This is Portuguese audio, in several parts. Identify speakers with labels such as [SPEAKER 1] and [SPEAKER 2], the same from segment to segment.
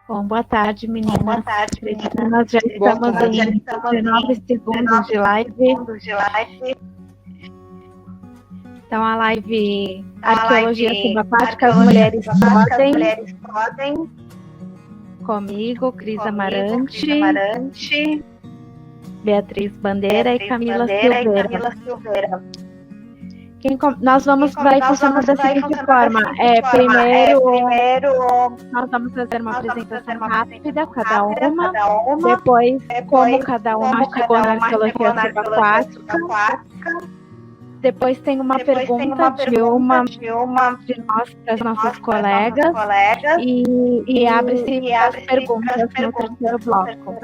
[SPEAKER 1] Bom, boa tarde, meninas.
[SPEAKER 2] Boa tarde, meninas.
[SPEAKER 1] Nós já estamos em 19 segundos de live. Então, a live Arqueologia Subaquática, as mulheres podem. Comigo, Cris Amarante, Beatriz Bandeira e Camila Silveira. Nós vai funcionar da seguinte forma. Primeiro, nós vamos fazer uma apresentação rápida, cada uma. Depois, como cada uma chegou na arqueologia subaquática. Depois tem uma pergunta de uma de nós para as nossas colegas. E abre-se as perguntas no terceiro bloco.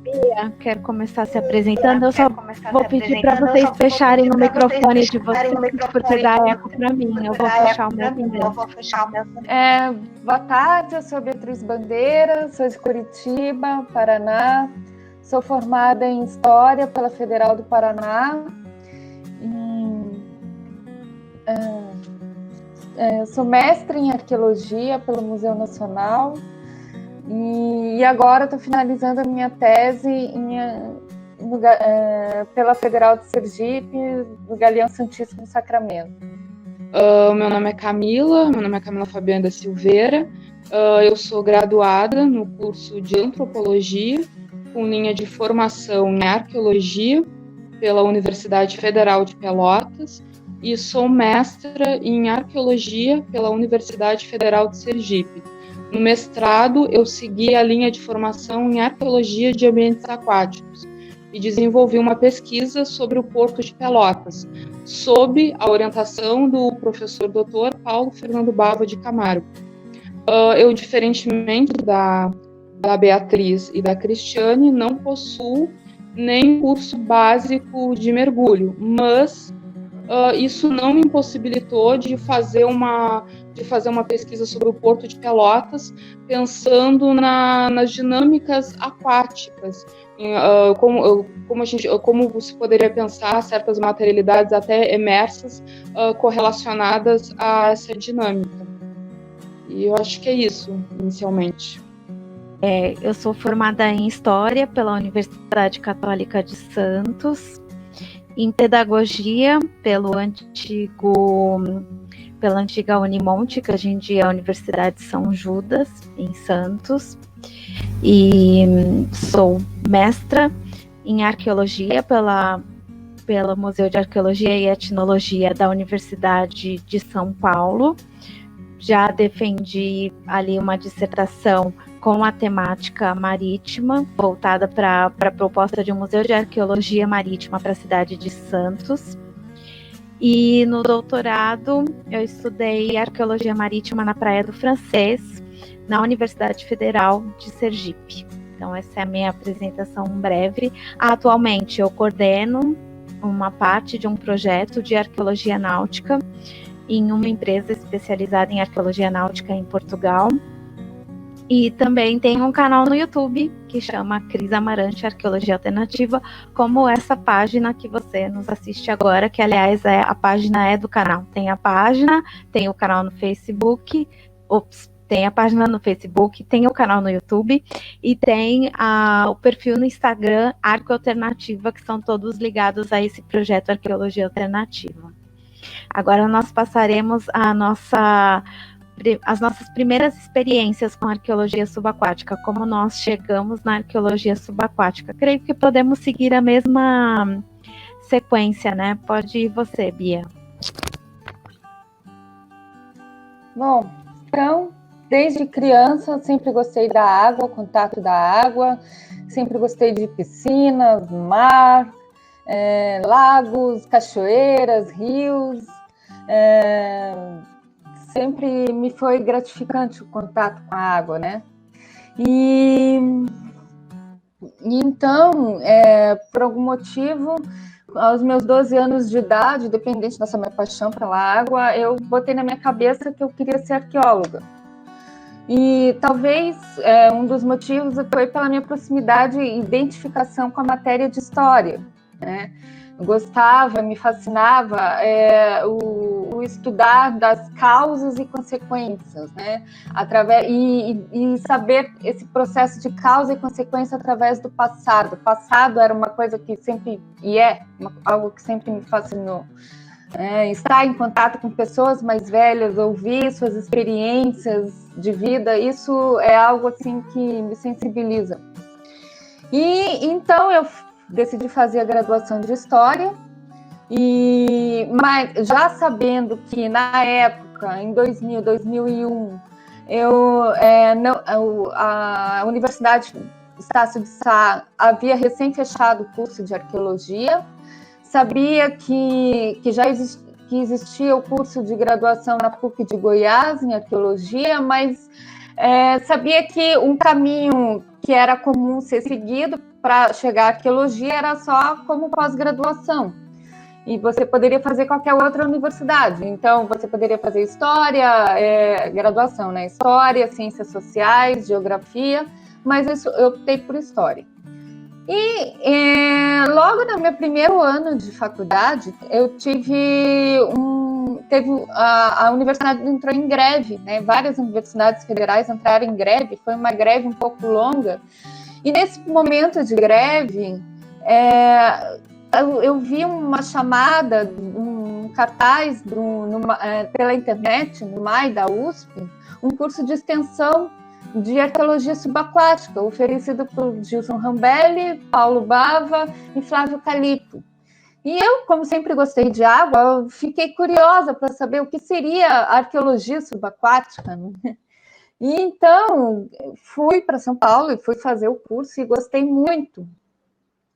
[SPEAKER 1] Bia, quero começar se apresentando. Eu só vou pedir para vocês fecharem o microfone de vocês, porque dá eco para mim. Eu vou fechar o meu também.
[SPEAKER 3] Boa tarde, eu sou Beatriz Bandeira, sou de Curitiba, Paraná. Sou formada em História pela Federal do Paraná. Sou mestre em Arqueologia pelo Museu Nacional. E agora estou finalizando a minha tese pela Federal de Sergipe, no Galeão Santíssimo Sacramento.
[SPEAKER 4] Meu nome é Camila Fabiana da Silveira. Eu sou graduada no curso de Antropologia, com linha de formação em Arqueologia pela Universidade Federal de Pelotas, e sou mestra em Arqueologia pela Universidade Federal de Sergipe. No mestrado, eu segui a linha de formação em Arqueologia de Ambientes Aquáticos e desenvolvi uma pesquisa sobre o Porto de Pelotas, sob a orientação do professor Dr. Paulo Fernando Bava de Camargo. Eu, diferentemente da Beatriz e da Cristiane, não possuo nem curso básico de mergulho, mas isso não me impossibilitou de fazer uma pesquisa sobre o Porto de Pelotas, pensando nas dinâmicas aquáticas, como você poderia pensar certas materialidades até emersas correlacionadas a essa dinâmica. E eu acho que é isso, inicialmente.
[SPEAKER 1] Eu sou formada em História pela Universidade Católica de Santos, em Pedagogia pela antiga Unimonte, que hoje em dia é a Universidade de São Judas, em Santos, e sou mestra em Arqueologia pelo Museu de Arqueologia e Etnologia da Universidade de São Paulo. Já defendi ali uma dissertação com a temática marítima, voltada para a proposta de um museu de arqueologia marítima para a cidade de Santos. E no doutorado, eu estudei arqueologia marítima na Praia do Francês, na Universidade Federal de Sergipe. Então, essa é a minha apresentação breve. Atualmente, eu coordeno uma parte de um projeto de arqueologia náutica em uma empresa especializada em arqueologia náutica em Portugal. E também tem um canal no YouTube que chama Cris Amarante Arqueologia Alternativa, como essa página que você nos assiste agora, que aliás a página do canal. Tem a página, tem o canal no Facebook, tem a página no Facebook, tem o canal no YouTube e tem o perfil no Instagram Arco Alternativa, que são todos ligados a esse projeto Arqueologia Alternativa. Agora nós passaremos as nossas primeiras experiências com arqueologia subaquática, como nós chegamos na arqueologia subaquática. Creio que podemos seguir a mesma sequência, né? Pode ir você, Bia.
[SPEAKER 3] Bom, então, desde criança, eu sempre gostei da água, contato da água, sempre gostei de piscinas, mar, lagos, cachoeiras, rios. Sempre me foi gratificante o contato com a água, né? E então, por algum motivo, aos meus 12 anos de idade, independente dessa minha paixão pela água, eu botei na minha cabeça que eu queria ser arqueóloga. E talvez um dos motivos foi pela minha proximidade e identificação com a matéria de história, né? gostava, me fascinava o estudar das causas e consequências, né? E saber esse processo de causa e consequência através do passado. O passado era uma coisa que sempre, algo que sempre me fascinou. Estar em contato com pessoas mais velhas, ouvir suas experiências de vida, isso é algo assim que me sensibiliza. E então eu decidi fazer a graduação de História, mas já sabendo que na época, em 2000, 2001, a Universidade Estácio de Sá havia recém fechado o curso de Arqueologia. Sabia que já existia o curso de graduação na PUC de Goiás, em Arqueologia, mas sabia que um caminho que era comum ser seguido para chegar à Arqueologia era só como pós-graduação. E você poderia fazer qualquer outra universidade. Então, você poderia fazer História, graduação, né? História, Ciências Sociais, Geografia, mas eu optei por História. E logo no meu primeiro ano de faculdade, eu a universidade entrou em greve, né? Várias universidades federais entraram em greve, foi uma greve um pouco longa. E nesse momento de greve, eu vi uma chamada, um cartaz pela internet, no MAI da USP, um curso de extensão de Arqueologia Subaquática, oferecido por Gilson Rambelli, Paulo Bava e Flávio Calippo. E eu, como sempre gostei de água, fiquei curiosa para saber o que seria arqueologia subaquática, né? E então, fui para São Paulo e fui fazer o curso e gostei muito.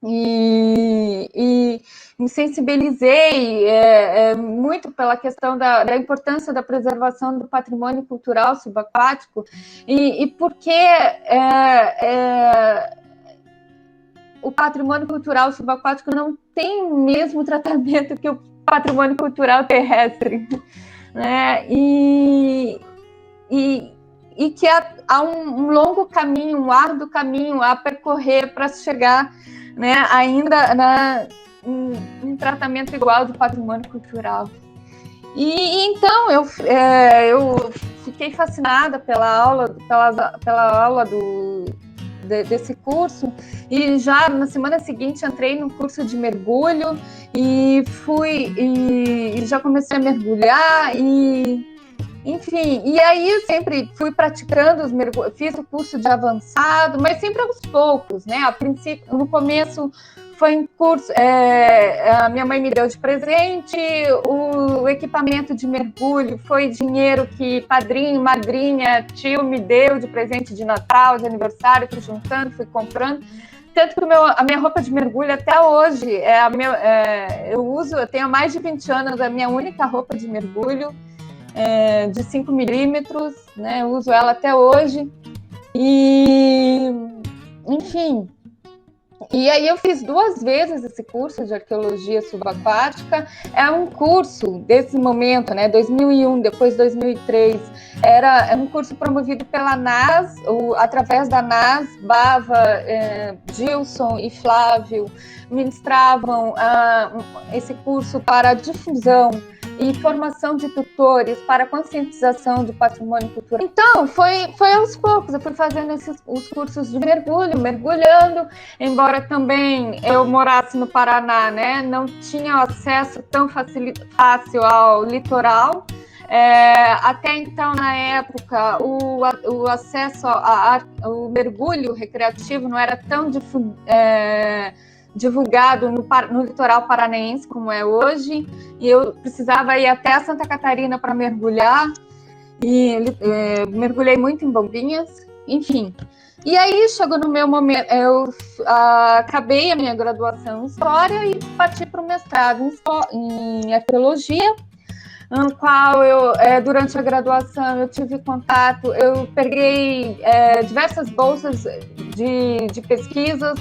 [SPEAKER 3] E me sensibilizei muito pela questão da importância da preservação do patrimônio cultural subaquático e porque o patrimônio cultural subaquático não tem o mesmo tratamento que o patrimônio cultural terrestre, né? E que há um longo caminho, um árduo caminho a percorrer para chegar, né, ainda um tratamento igual do patrimônio cultural. E então eu fiquei fascinada pela aula desse curso, e já na semana seguinte entrei no curso de mergulho e já comecei a mergulhar enfim, e aí eu sempre fui praticando fiz o curso de avançado, mas sempre aos poucos, né? A princípio, no começo foi um curso, a minha mãe me deu de presente, o equipamento de mergulho foi dinheiro que padrinho, madrinha, tio me deu de presente de Natal, de aniversário, fui juntando, fui comprando. Tanto que a minha roupa de mergulho até hoje, eu tenho há mais de 20 anos, a minha única roupa de mergulho, de 5 milímetros, né? Eu uso ela até hoje. Enfim. E aí eu fiz 2 vezes esse curso de Arqueologia Subaquática. É um curso desse momento, né? 2001, depois 2003. É um curso promovido pela NAS, através da NAS, Bava, Gilson e Flávio ministravam esse curso para difusão e formação de tutores para conscientização do patrimônio cultural. Então, foi aos poucos, eu fui fazendo os cursos de mergulhando, embora também eu morasse no Paraná, né, não tinha acesso tão fácil ao litoral. Até então, na época, o acesso ao mergulho recreativo não era tão divulgado no litoral paranaense como é hoje, e eu precisava ir até Santa Catarina para mergulhar, e mergulhei muito em Bombinhas, enfim. E aí chegou no meu momento, eu acabei a minha graduação em História e parti para o mestrado em Arqueologia, no qual durante a graduação eu tive contato, eu peguei diversas bolsas de pesquisas,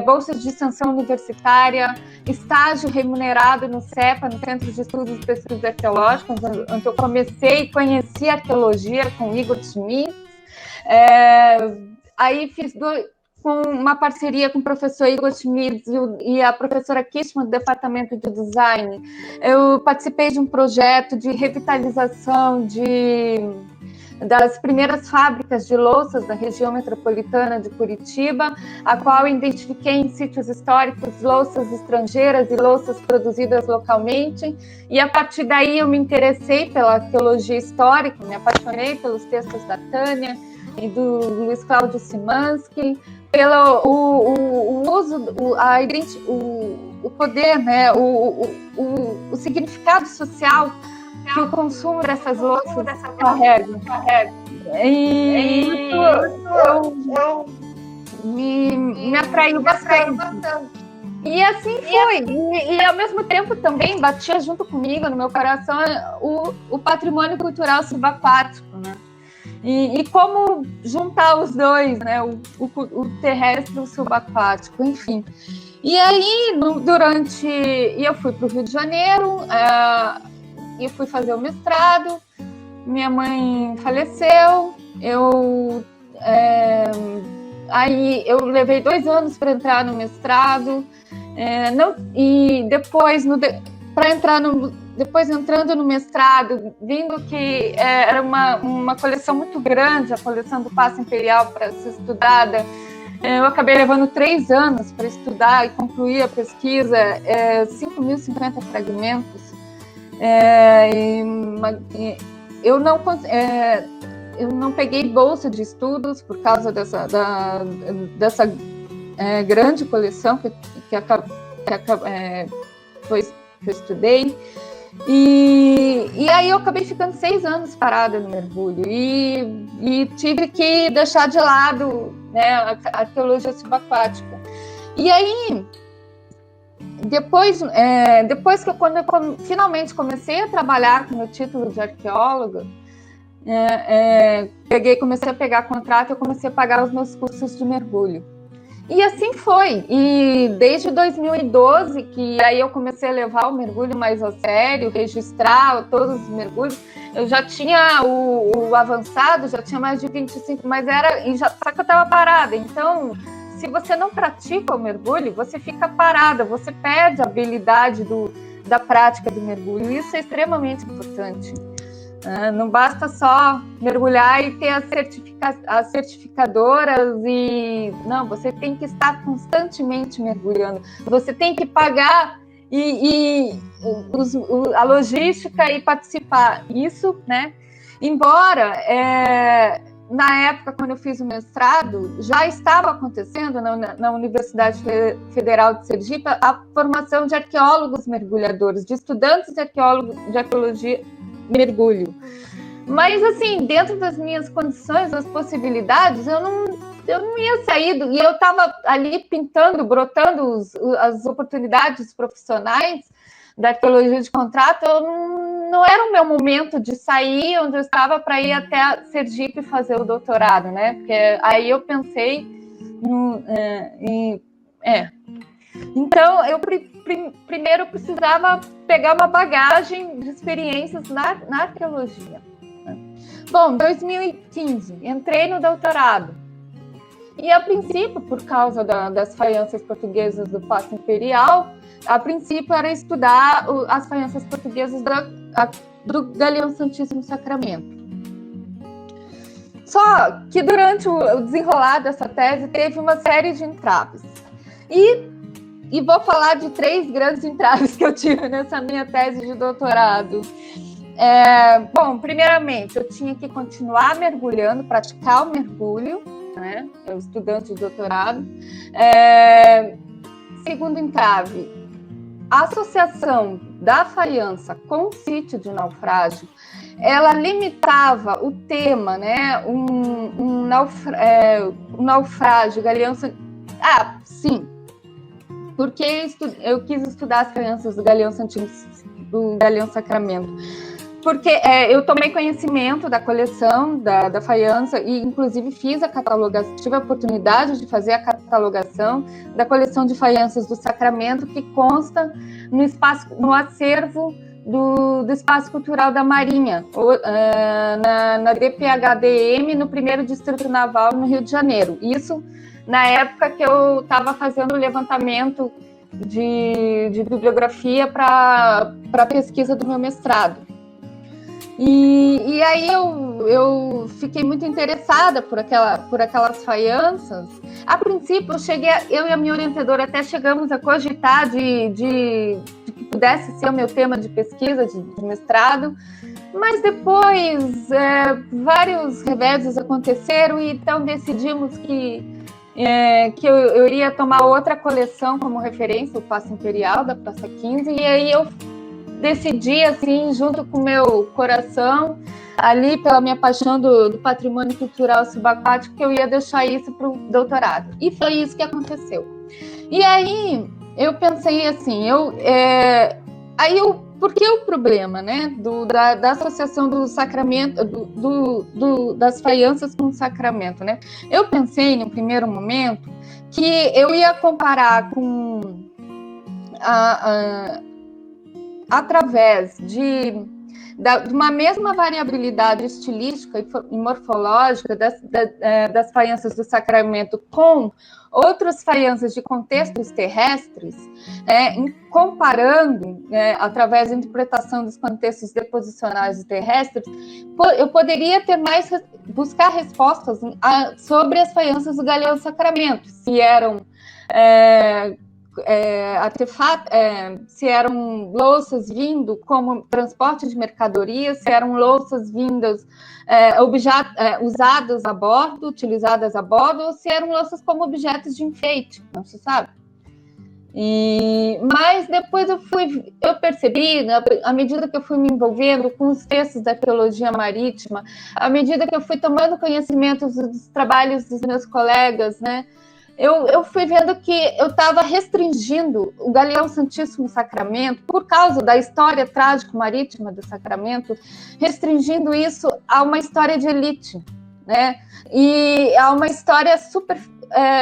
[SPEAKER 3] bolsas de extensão universitária, estágio remunerado no CEPA, no Centro de Estudos e Pesquisas Arqueológicas, onde eu comecei e conheci a arqueologia com Igor Schmidt. Aí com uma parceria com o professor Igor Schmitz e a professora Kishman, do Departamento de Design, eu participei de um projeto de revitalização das primeiras fábricas de louças da região metropolitana de Curitiba, a qual eu identifiquei em sítios históricos louças estrangeiras e louças produzidas localmente, e a partir daí eu me interessei pela arqueologia histórica, me apaixonei pelos textos da Tânia e do Luiz Cláudio Simansky, pelo o uso, o poder, né, o significado social que o consumo dessas louças carrega. E eu me atraiu bastante. E assim foi. E ao mesmo tempo também batia junto comigo, no meu coração, o patrimônio cultural subaquático, né? E como juntar os dois, né? O terrestre e o subaquático, enfim. E aí, eu fui para o Rio de Janeiro, e fui fazer o mestrado. Minha mãe faleceu. Aí eu levei 2 anos para entrar no mestrado. E depois, depois entrando no mestrado, vendo que era uma coleção muito grande, a coleção do Paço Imperial para ser estudada, eu acabei levando 3 anos para estudar e concluir a pesquisa, 5.050 fragmentos. Eu não peguei bolsa de estudos por causa dessa grande coleção que eu estudei. E aí eu acabei ficando 6 anos parada no mergulho e tive que deixar de lado, né, a arqueologia subaquática. E aí, depois que quando eu finalmente comecei a trabalhar com o meu título de arqueóloga, comecei a pegar contrato, eu comecei a pagar os meus cursos de mergulho. E assim foi. E desde 2012, que aí eu comecei a levar o mergulho mais a sério, registrar todos os mergulhos, eu já tinha o avançado, já tinha mais de 25, só que eu estava parada. Então, se você não pratica o mergulho, você fica parada, você perde a habilidade da prática do mergulho. Isso é extremamente importante. Não basta só mergulhar e ter as certificadoras não, você tem que estar constantemente mergulhando, você tem que pagar a logística e participar. Isso, né? Embora na época, quando eu fiz o mestrado, já estava acontecendo na Universidade Federal de Sergipe a formação de arqueólogos mergulhadores, de estudantes de arqueologia mergulho. Mas, assim, dentro das minhas condições, das possibilidades, eu não ia sair. E eu estava ali pintando, brotando as oportunidades profissionais da arqueologia de contrato. Não era o meu momento de sair onde eu estava para ir até Sergipe fazer o doutorado, né? Porque aí eu pensei Então, eu primeiro precisava pegar uma bagagem de experiências na arqueologia. Bom, em 2015, entrei no doutorado. E, a princípio, por causa das faianças portuguesas do Paço Imperial, a princípio era estudar as faianças portuguesas do Galeão Santíssimo Sacramento. Só que durante o desenrolar dessa tese, teve uma série de entraves. E vou falar de 3 grandes entraves que eu tive nessa minha tese de doutorado. Bom, primeiramente, eu tinha que continuar mergulhando, praticar o mergulho, né? Eu estudante de doutorado. Segundo entrave, a associação da faiança com o sítio de naufrágio, ela limitava o tema, né? Um naufrágio, Galeão... sim. Porque eu quis estudar as faianças do Galeão Sacramento. Porque eu tomei conhecimento da coleção da faiança e, inclusive, fiz a catalogação, tive a oportunidade de fazer a catalogação da coleção de faianças do Sacramento, que consta no acervo do Espaço Cultural da Marinha, na DPHDM, no 1º Distrito Naval, no Rio de Janeiro. Isso na época que eu estava fazendo o levantamento de bibliografia para a pesquisa do meu mestrado. E aí eu fiquei muito interessada por aquelas faianças. A princípio, eu e a minha orientadora até chegamos a cogitar de que pudesse ser o meu tema de pesquisa, de mestrado, mas depois vários reveses aconteceram e então decidimos que eu iria tomar outra coleção como referência, o Paço Imperial, da Praça 15, e aí eu decidi, assim, junto com o meu coração, ali pela minha paixão do patrimônio cultural subaquático, que eu ia deixar isso para o doutorado. E foi isso que aconteceu. E aí eu pensei assim, por que o problema, né, da associação do sacramento, das faianças com o sacramento, né? Eu pensei, no primeiro momento, que eu ia comparar com através de uma mesma variabilidade estilística e morfológica das faianças do sacramento com outras faianças de contextos terrestres, comparando, através da interpretação dos contextos deposicionais e terrestres, eu poderia buscar respostas sobre as faianças do Galeão-Sacramento, se eram se eram louças vindo como transporte de mercadorias, se eram louças vindas usadas a bordo, utilizadas a bordo, ou se eram louças como objetos de enfeite, não se sabe. Mas depois eu percebi, à medida que eu fui me envolvendo com os textos da arqueologia marítima, à medida que eu fui tomando conhecimento dos trabalhos dos meus colegas, né, eu fui vendo que eu estava restringindo o Galeão Santíssimo Sacramento, por causa da história trágico-marítima do Sacramento, restringindo isso a uma história de elite, né? E a uma história super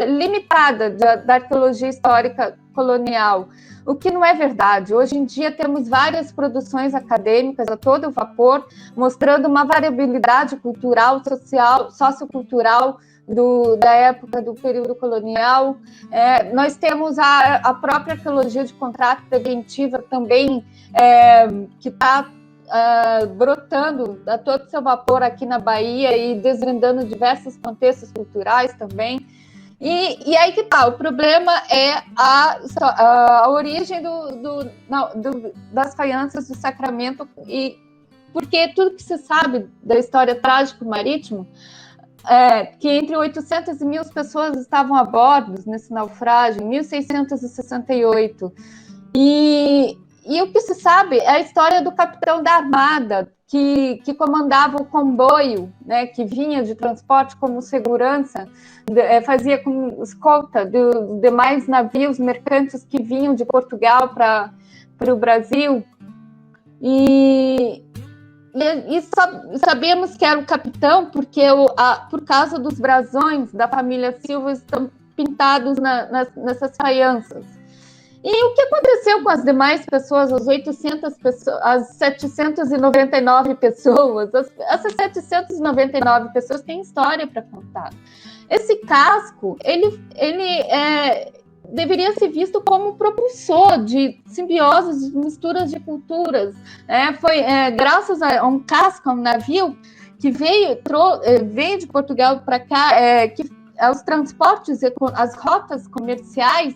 [SPEAKER 3] limitada da arqueologia histórica colonial, o que não é verdade. Hoje em dia temos várias produções acadêmicas a todo vapor, mostrando uma variabilidade cultural, social, sociocultural, da época do período colonial. Nós temos a própria arqueologia de contrato preventiva também, que está brotando a todo seu vapor aqui na Bahia e desvendando diversos contextos culturais também. E aí que tá, o problema é a origem das faianças do Sacramento, porque tudo que se sabe da história trágico-marítimo que entre 800 e 1.000 pessoas estavam a bordo nesse naufrágio, em 1668. E o que se sabe é a história do capitão da armada, que comandava o comboio, né, que vinha de transporte como segurança, fazia como escolta dos demais navios mercantes que vinham de Portugal para o Brasil. E sabemos que era o capitão porque por causa dos brasões da família Silva estão pintados nessas faianças. E o que aconteceu com as demais pessoas, as 800 pessoas, as 799 pessoas? Essas 799 pessoas têm história para contar. Esse casco, ele deveria ser visto como propulsor de simbioses, de misturas de culturas. Foi graças a um casco, a um navio que veio de Portugal para cá, que os transportes, as rotas comerciais,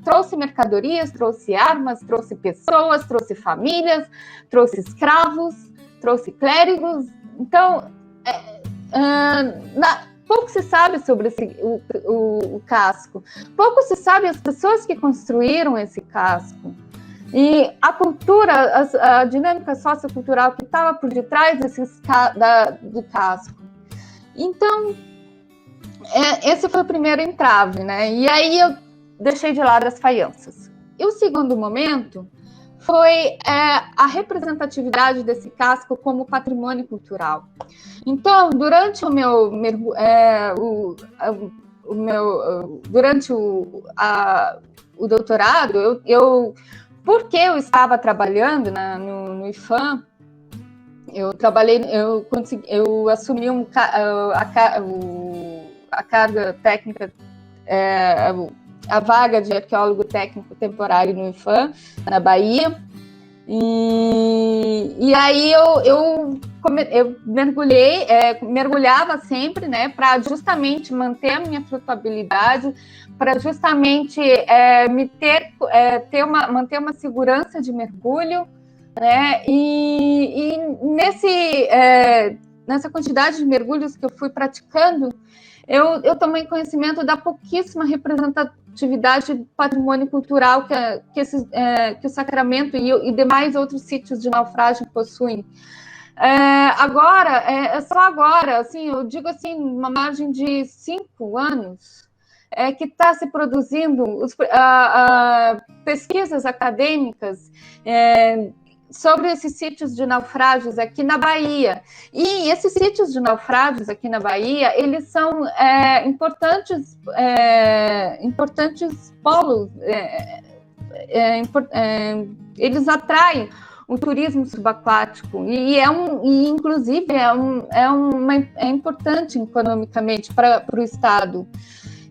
[SPEAKER 3] trouxe mercadorias, trouxe armas, trouxe pessoas, trouxe famílias, trouxe escravos, trouxe clérigos. Então, pouco se sabe sobre o casco, pouco se sabe as pessoas que construíram esse casco. E a cultura, a dinâmica sociocultural que estava por detrás do casco. Então, esse foi o primeiro entrave, né? E aí eu deixei de lado as faianças. E o segundo momento foi a representatividade desse casco como patrimônio cultural. Então, durante o doutorado, porque eu estava trabalhando no IFAM, eu assumi a carga técnica, a vaga de arqueólogo técnico temporário no IPHAN, na Bahia. E aí eu mergulhava sempre, né, para justamente manter a minha flutuabilidade, para justamente manter uma segurança de mergulho, né, e nessa quantidade de mergulhos que eu fui praticando, eu tomei conhecimento da pouquíssima representatividade do patrimônio cultural que o Sacramento e demais outros sítios de naufrágio possuem. Só agora, assim, eu digo assim, uma margem de 5 anos, que está se produzindo pesquisas acadêmicas sobre esses sítios de naufrágios aqui na Bahia. E esses sítios de naufrágios aqui na Bahia, eles são importantes polos, eles atraem o turismo subaquático e inclusive é importante economicamente para o Estado.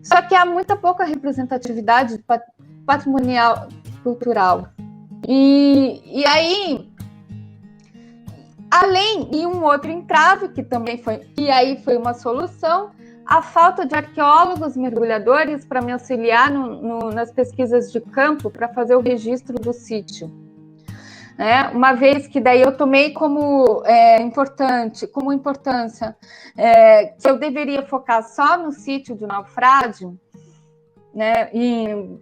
[SPEAKER 3] Só que há muita pouca representatividade patrimonial cultural. E aí, e um outro entrave que também foi uma solução, a falta de arqueólogos mergulhadores para me auxiliar nas pesquisas de campo para fazer o registro do sítio. Uma vez que daí eu tomei como importância que eu deveria focar só no sítio de naufrágio, né, e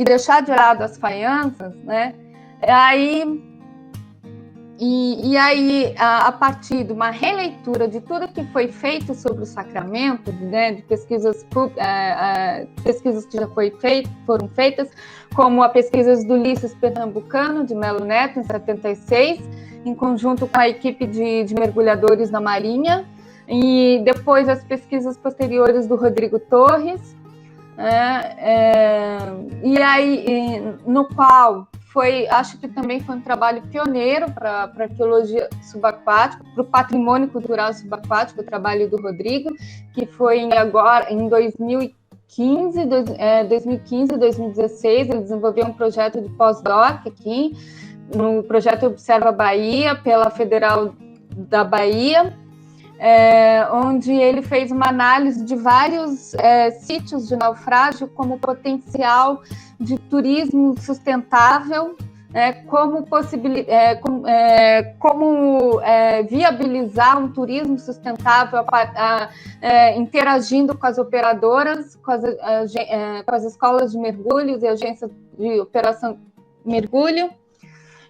[SPEAKER 3] deixar de lado as faianças, né? A partir de uma releitura de tudo que foi feito sobre o Sacramento, né, de pesquisas que já foram feitas, como a pesquisa do Ulisses Pernambucano, de Melo Neto, em 76, em conjunto com a equipe de mergulhadores da Marinha, e depois as pesquisas posteriores do Rodrigo Torres, no qual acho que também foi um trabalho pioneiro para a arqueologia subaquática, para o patrimônio cultural subaquático, o trabalho do Rodrigo, que foi em 2015, 2016, ele desenvolveu um projeto de pós-doc aqui, no projeto Observa Bahia, pela Federal da Bahia, onde ele fez uma análise de vários sítios de naufrágio como potencial de turismo sustentável, como viabilizar um turismo sustentável interagindo com as operadoras, com as escolas de mergulhos e agências de operação de mergulho,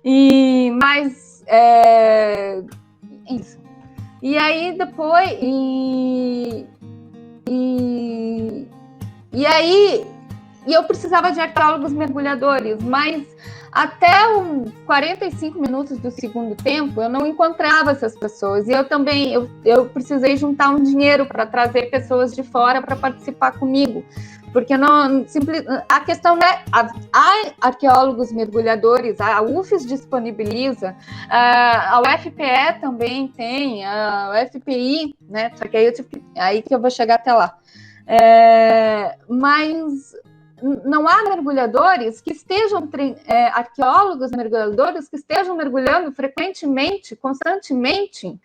[SPEAKER 3] e mais isso. E aí depois eu precisava de arqueólogos mergulhadores, mas até os 45 minutos do segundo tempo eu não encontrava essas pessoas. E eu precisei juntar um dinheiro para trazer pessoas de fora para participar comigo. Porque a questão há arqueólogos mergulhadores, a UFES disponibiliza, a UFPE também tem, a UFPI, né? Só que aí que eu vou chegar até lá. Mas não há mergulhadores que estejam, arqueólogos mergulhadores que estejam mergulhando frequentemente, constantemente,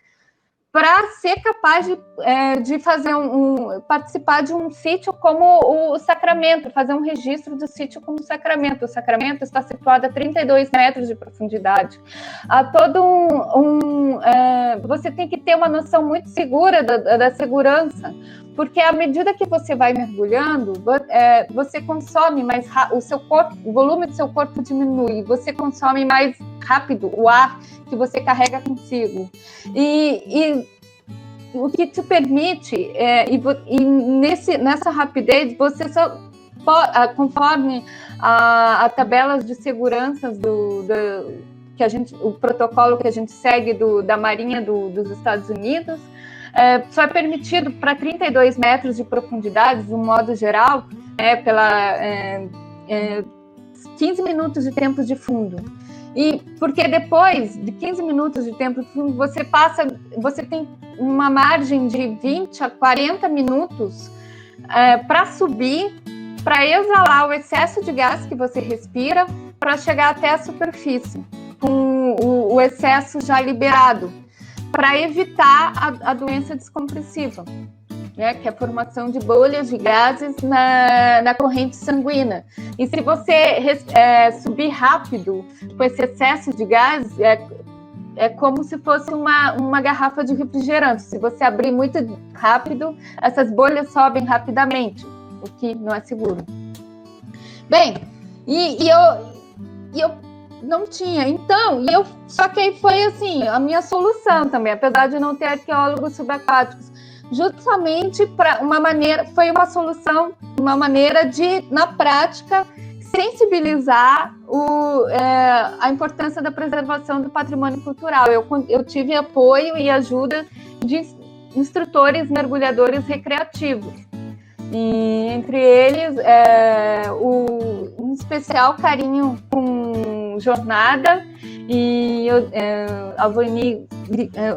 [SPEAKER 3] para ser capaz de fazer participar de um sítio como o Sacramento, fazer um registro do sítio como o Sacramento. O Sacramento está situado a 32 metros de profundidade. Há todo você tem que ter uma noção muito segura da segurança, porque à medida que você vai mergulhando, você consome mais o volume do seu corpo diminui, você consome mais rápido o ar que você carrega consigo. E o que te permite, nessa rapidez, você só conforme a tabelas de segurança o protocolo que a gente segue da Marinha dos Estados Unidos, só é permitido para 32 metros de profundidade, de um modo geral, pela 15 minutos de tempo de fundo. E porque depois de 15 minutos de tempo de fundo, você tem uma margem de 20 a 40 minutos para subir, para exalar o excesso de gás que você respira, para chegar até a superfície, com o excesso já liberado, para evitar a doença descompressiva, né, que é a formação de bolhas de gases na corrente sanguínea. E se você subir rápido com esse excesso de gás, é como se fosse uma garrafa de refrigerante. Se você abrir muito rápido, essas bolhas sobem rapidamente, o que não é seguro. Bem, e eu não tinha. Então, só que aí foi assim, a minha solução também, apesar de não ter arqueólogos subaquáticos, justamente foi uma solução, uma maneira de, na prática, sensibilizar a importância da preservação do patrimônio cultural. Eu tive apoio e ajuda de instrutores mergulhadores recreativos. E entre eles, um especial carinho com Jornada e a Vani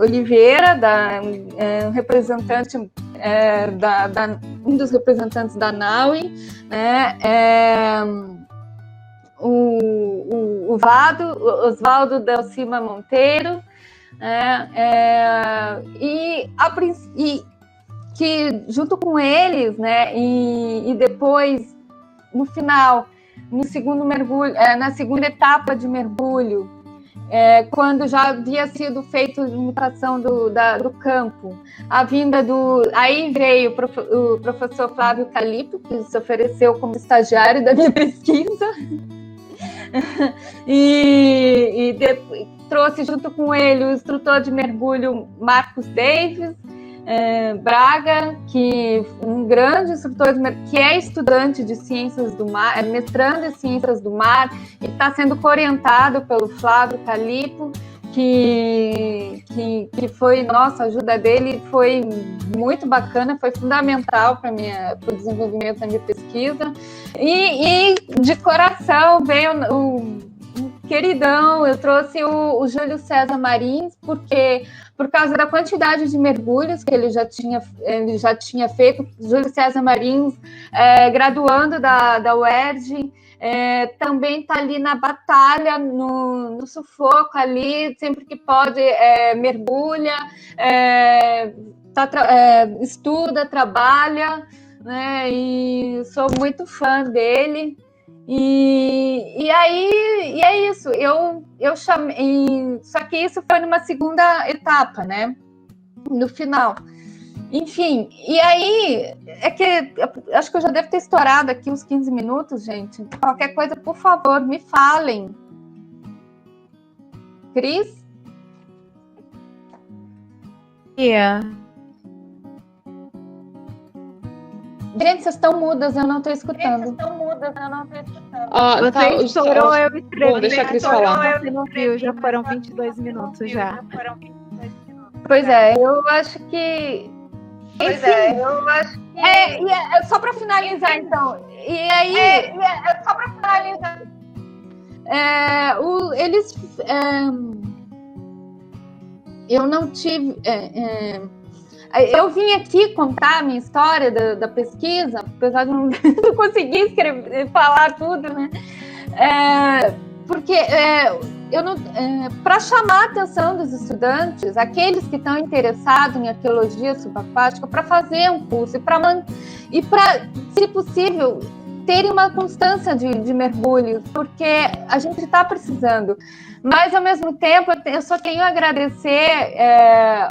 [SPEAKER 3] Oliveira, representante, um dos representantes da NAUI, né? O Oswaldo Delcima Monteiro, e que junto com eles, né, e depois, no final, no segundo mergulho, na segunda etapa de mergulho, quando já havia sido feita a limitação do campo, aí veio o professor Flávio Calipo, que se ofereceu como estagiário da minha pesquisa, e trouxe junto com ele o instrutor de mergulho Marcos Davis, Braga, que um grande instrutor que é estudante de ciências do mar, mestrando em ciências do mar, e está sendo orientado pelo Flávio Calipo, que foi, nossa, a ajuda dele foi muito bacana, foi fundamental para o desenvolvimento da minha pesquisa. E de coração veio o queridão, eu trouxe o Júlio César Marins, porque por causa da quantidade de mergulhos que ele já tinha feito, Júlio César Marins, graduando da UERJ, também está ali na batalha, no sufoco ali, sempre que pode mergulha, estuda, trabalha, né, e sou muito fã dele. E aí é isso, eu chamei, só que isso foi numa segunda etapa, né, no final. Enfim, e aí é que acho que eu já devo ter estourado aqui uns 15 minutos, gente. Qualquer coisa, por favor, me falem. Cris? Gente, vocês estão mudas, eu não estou escutando.
[SPEAKER 1] Você estourou, eu escrevi.
[SPEAKER 4] Bom, deixa a Cris falar.
[SPEAKER 1] Você não viu, já foram 22 minutos já.
[SPEAKER 3] Pois é, eu acho que... só para finalizar, então. E aí... só para finalizar. Eu não tive... eu vim aqui contar a minha história da pesquisa, apesar de não conseguir falar tudo, né? Porque para chamar a atenção dos estudantes, aqueles que estão interessados em arqueologia subaquática, para fazer um curso e para, se possível, terem uma constância de mergulhos, porque a gente está precisando. Mas, ao mesmo tempo, eu só tenho a agradecer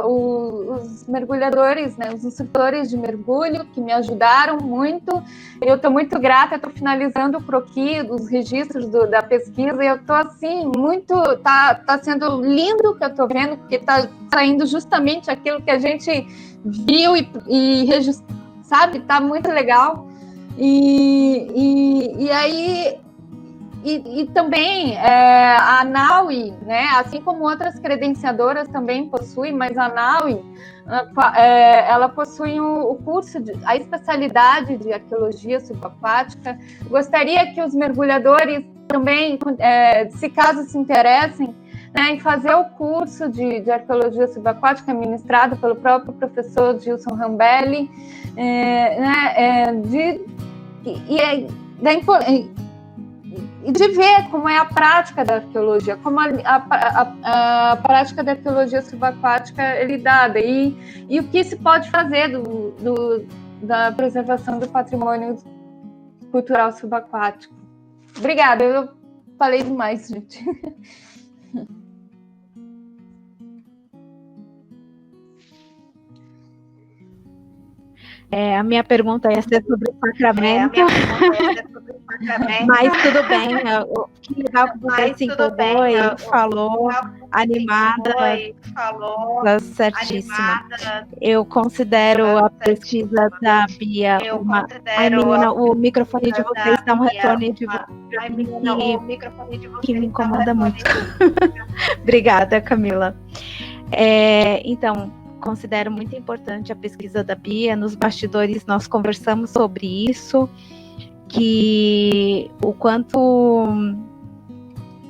[SPEAKER 3] os mergulhadores, né, os instrutores de mergulho, que me ajudaram muito. Eu estou muito grata, estou finalizando o croquis, os registros da pesquisa, e eu estou, assim, muito... Tá sendo lindo o que eu estou vendo, porque está saindo justamente aquilo que a gente viu e registrou, sabe? Está muito legal. E aí... E também a NAUI, né, assim como outras credenciadoras também possuem, mas a NAUI, ela possui o curso, a especialidade de arqueologia subaquática. Gostaria que os mergulhadores também, se caso se interessem, né, em fazer o curso de arqueologia subaquática ministrado pelo próprio professor Gilson Rambelli, e de ver como é a prática da arqueologia, como a prática da arqueologia subaquática é lidada e o que se pode fazer da preservação do patrimônio cultural subaquático. Obrigada, eu falei demais, gente.
[SPEAKER 1] A minha pergunta ia ser sobre o sacramento. Mas tudo bem. Que legal que você se empolgou e falou animada. Certíssima. Eu considero a pesquisa da Bia uma... Ai, menina, o microfone de vocês dá um retorno de que me incomoda muito. Obrigada, Camila. Então, considero muito importante a pesquisa da Bia. Nos bastidores nós conversamos sobre isso, que o quanto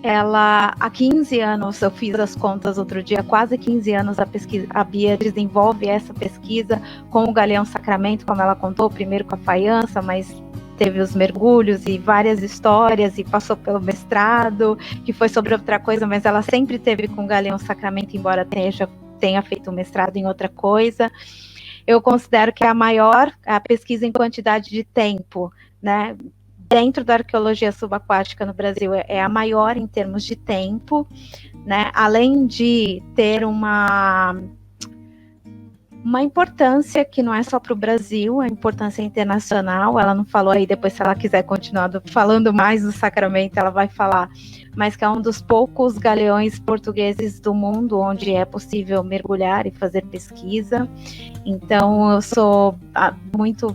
[SPEAKER 1] ela, há 15 anos, eu fiz as contas outro dia, quase 15 anos a Bia desenvolve essa pesquisa com o Galeão Sacramento, como ela contou, primeiro com a faiança, mas teve os mergulhos e várias histórias e passou pelo mestrado, que foi sobre outra coisa, mas ela sempre teve com o Galeão Sacramento, embora tenha feito um mestrado em outra coisa. Eu considero que a pesquisa em quantidade de tempo, né, dentro da arqueologia subaquática no Brasil é a maior em termos de tempo, né, além de ter uma importância que não é só para o Brasil, a importância internacional. Ela não falou aí, depois se ela quiser continuar falando mais do Sacramento, ela vai falar, mas que é um dos poucos galeões portugueses do mundo onde é possível mergulhar e fazer pesquisa. Então eu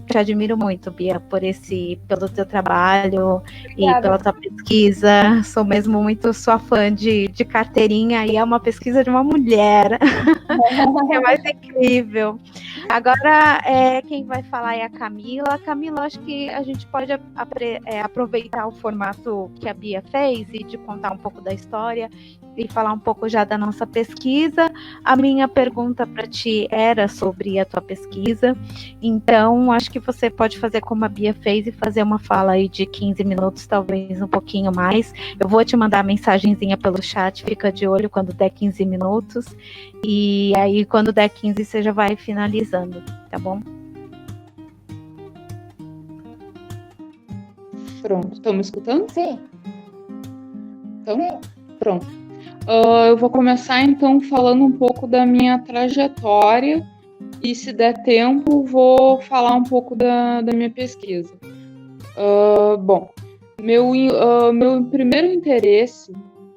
[SPEAKER 1] te admiro muito, Bia, pelo teu trabalho. Obrigada. E pela tua pesquisa. Sou mesmo muito sua fã de carteirinha, e é uma pesquisa de uma mulher. É mais incrível. Agora, quem vai falar é a Camila. Camila, acho que a gente pode aproveitar o formato que a Bia fez e de contar um pouco da história e falar um pouco já da nossa pesquisa. A minha pergunta para ti era sobre a tua pesquisa, então acho que você pode fazer como a Bia fez e fazer uma fala aí de 15 minutos, talvez um pouquinho mais. Eu vou te mandar a mensagenzinha pelo chat, fica de olho quando der 15 minutos, e aí quando der 15 você já vai finalizando, tá bom?
[SPEAKER 4] Pronto, estão me escutando?
[SPEAKER 3] Sim.
[SPEAKER 4] Então, sim. Pronto. Eu vou começar então falando um pouco da minha trajetória e, se der tempo, vou falar um pouco da minha pesquisa. Bom, meu primeiro interesse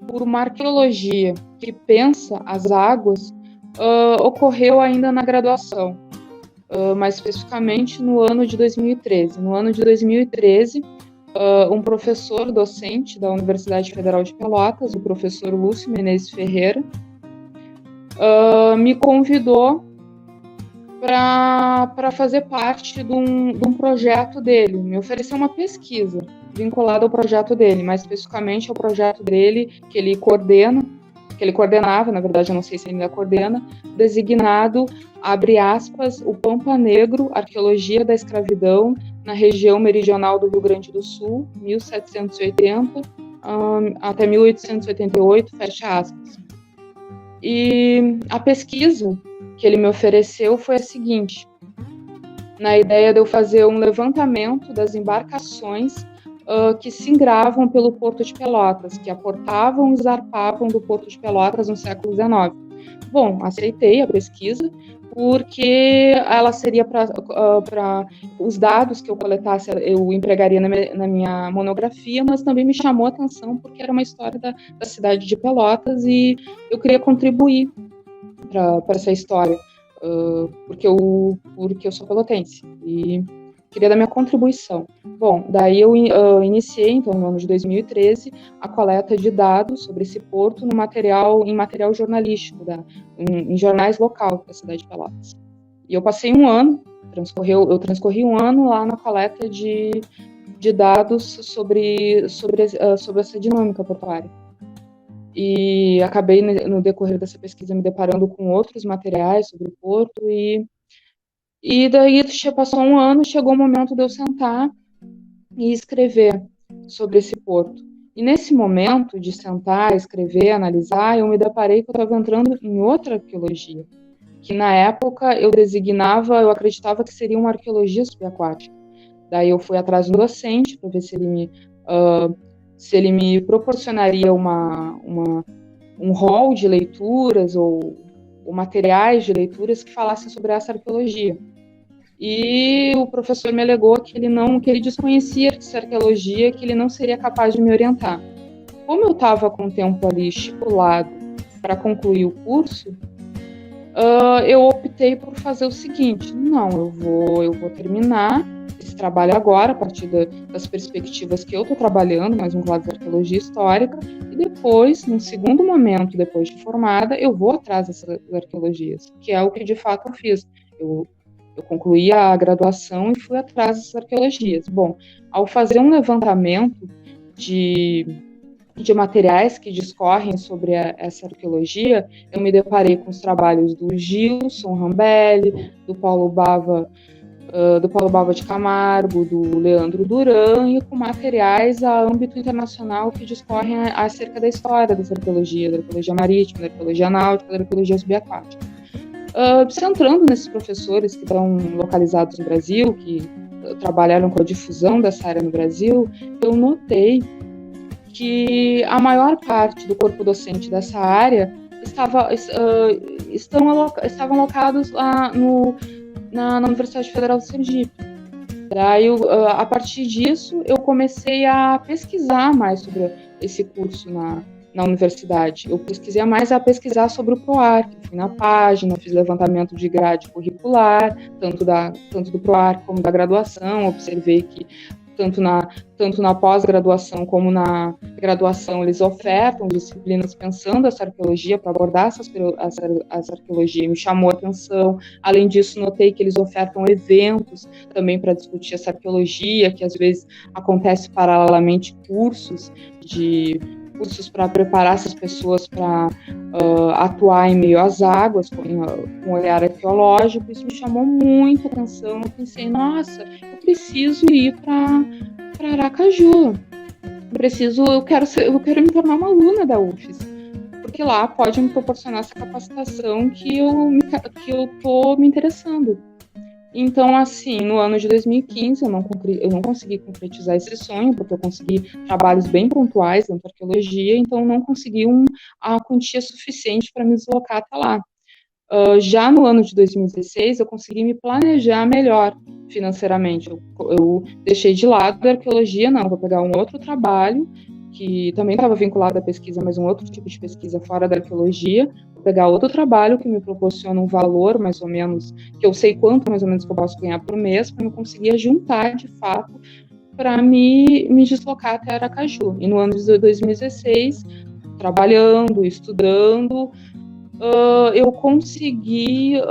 [SPEAKER 4] por uma arqueologia que pensa as águas ocorreu ainda na graduação, mais especificamente no ano de 2013. No ano de 2013, um professor docente da Universidade Federal de Pelotas, o professor Lúcio Menezes Ferreira, me convidou para fazer parte de um projeto dele, me ofereceu uma pesquisa vinculada ao projeto dele, mais especificamente ao projeto dele que ele coordenava, na verdade eu não sei se ele ainda coordena, designado, abre aspas, o Pampa Negro, Arqueologia da Escravidão na região meridional do Rio Grande do Sul, 1780 até 1888, fecha aspas. E a pesquisa que ele me ofereceu foi a seguinte: na ideia de eu fazer um levantamento das embarcações que se engravam pelo Porto de Pelotas, que aportavam e zarpavam do Porto de Pelotas no século XIX. Bom, aceitei a pesquisa, porque ela seria para os dados que eu coletasse, eu empregaria na minha monografia, mas também me chamou a atenção porque era uma história da cidade de Pelotas e eu queria contribuir para essa história, porque eu sou pelotense e queria dar minha contribuição. Bom, daí eu iniciei, então, no ano de 2013, a coleta de dados sobre esse porto em material jornalístico, em jornais locais da cidade de Pelotas. E eu passei um ano, eu transcorri um ano lá na coleta de dados sobre essa dinâmica portuária. E acabei, no decorrer dessa pesquisa, me deparando com outros materiais sobre o porto, e daí passou um ano, chegou o momento de eu sentar e escrever sobre esse porto. E nesse momento de sentar, escrever, analisar, eu me deparei que eu estava entrando em outra arqueologia, que na época eu acreditava que seria uma arqueologia subaquática. Daí eu fui atrás do docente para ver se ele me proporcionaria um rol de leituras ou materiais de leituras que falassem sobre essa arqueologia. E o professor me alegou que ele desconhecia essa arqueologia, que ele não seria capaz de me orientar. Como eu estava com o tempo ali estipulado para concluir o curso, eu optei por fazer o seguinte: não, eu vou terminar esse trabalho agora, a partir das perspectivas que eu estou trabalhando, mais um lado da arqueologia histórica, e depois, num segundo momento, depois de formada, eu vou atrás dessas arqueologias, que é o que de fato eu fiz. Eu concluí a graduação e fui atrás dessas arqueologias. Bom, ao fazer um levantamento de materiais que discorrem sobre essa arqueologia, eu me deparei com os trabalhos do Gilson Rambelli, do Paulo Bava de Camargo, do Leandro Duran, e com materiais a âmbito internacional que discorrem acerca da história dessa arqueologia, da arqueologia marítima, da arqueologia náutica, da arqueologia subaquática. Centrando nesses professores que estão localizados no Brasil, que trabalharam com a difusão dessa área no Brasil, eu notei que a maior parte do corpo docente dessa área estavam alocados lá na Universidade Federal do Sergipe. Daí, a partir disso, eu comecei a pesquisar mais sobre esse curso na universidade. Eu a pesquisar sobre o PROARC. Fui na página, fiz levantamento de grade curricular, tanto do PROARC como da graduação. Observei que tanto na pós-graduação como na graduação eles ofertam disciplinas pensando essa arqueologia, para abordar essa arqueologia, me chamou a atenção. Além disso, notei que eles ofertam eventos também para discutir essa arqueologia, que às vezes acontece paralelamente cursos para preparar essas pessoas para atuar em meio às águas, com um olhar arqueológico. Isso me chamou muito a atenção. Eu pensei, nossa, eu preciso ir para Aracaju. Eu quero me tornar uma aluna da UFES, porque lá pode me proporcionar essa capacitação que eu estou me interessando. Então, assim, no ano de 2015, eu não consegui concretizar esse sonho, porque eu consegui trabalhos bem pontuais dentro da arqueologia, então não consegui a quantia suficiente para me deslocar até lá. Já no ano de 2016, eu consegui me planejar melhor financeiramente. Eu deixei de lado a arqueologia, vou pegar um outro trabalho, que também estava vinculado à pesquisa, mas um outro tipo de pesquisa fora da arqueologia. Vou pegar outro trabalho que me proporciona um valor, mais ou menos, que eu sei quanto mais ou menos que eu posso ganhar por mês, para eu conseguir juntar, de fato, para me deslocar até Aracaju. E no ano de 2016, trabalhando, estudando, eu consegui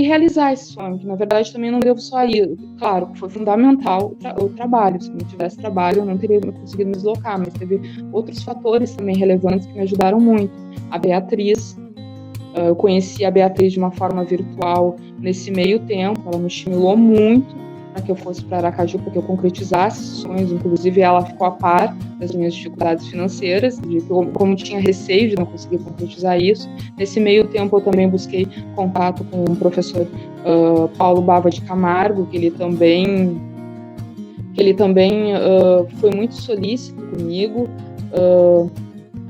[SPEAKER 4] realizar esse sonho, que na verdade também não devo só ir. Claro que foi fundamental o trabalho. Se não tivesse trabalho, eu não teria conseguido me deslocar, mas teve outros fatores também relevantes que me ajudaram muito. A Beatriz, eu conheci a Beatriz de uma forma virtual nesse meio tempo, ela me estimulou muito para que eu fosse para Aracaju, para que eu concretizasse esses sonhos. Inclusive, ela ficou a par das minhas dificuldades financeiras, de que como tinha receio de não conseguir concretizar isso. Nesse meio tempo, eu também busquei contato com o professor Paulo Bava de Camargo, que ele também foi muito solícito comigo,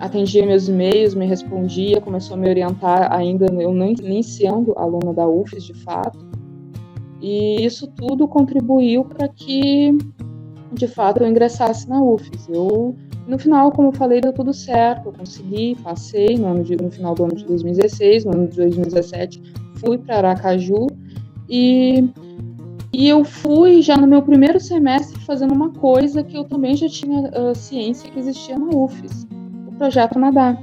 [SPEAKER 4] atendia meus e-mails, me respondia, começou a me orientar, ainda eu nem sendo aluna da UFES, de fato. E isso tudo contribuiu para que, de fato, eu ingressasse na UFES. No final, como eu falei, deu tudo certo, eu consegui, passei no final do ano de 2016, no ano de 2017, fui para Aracaju e eu fui já no meu primeiro semestre fazendo uma coisa que eu também já tinha ciência que existia na UFES, o Projeto Nadar.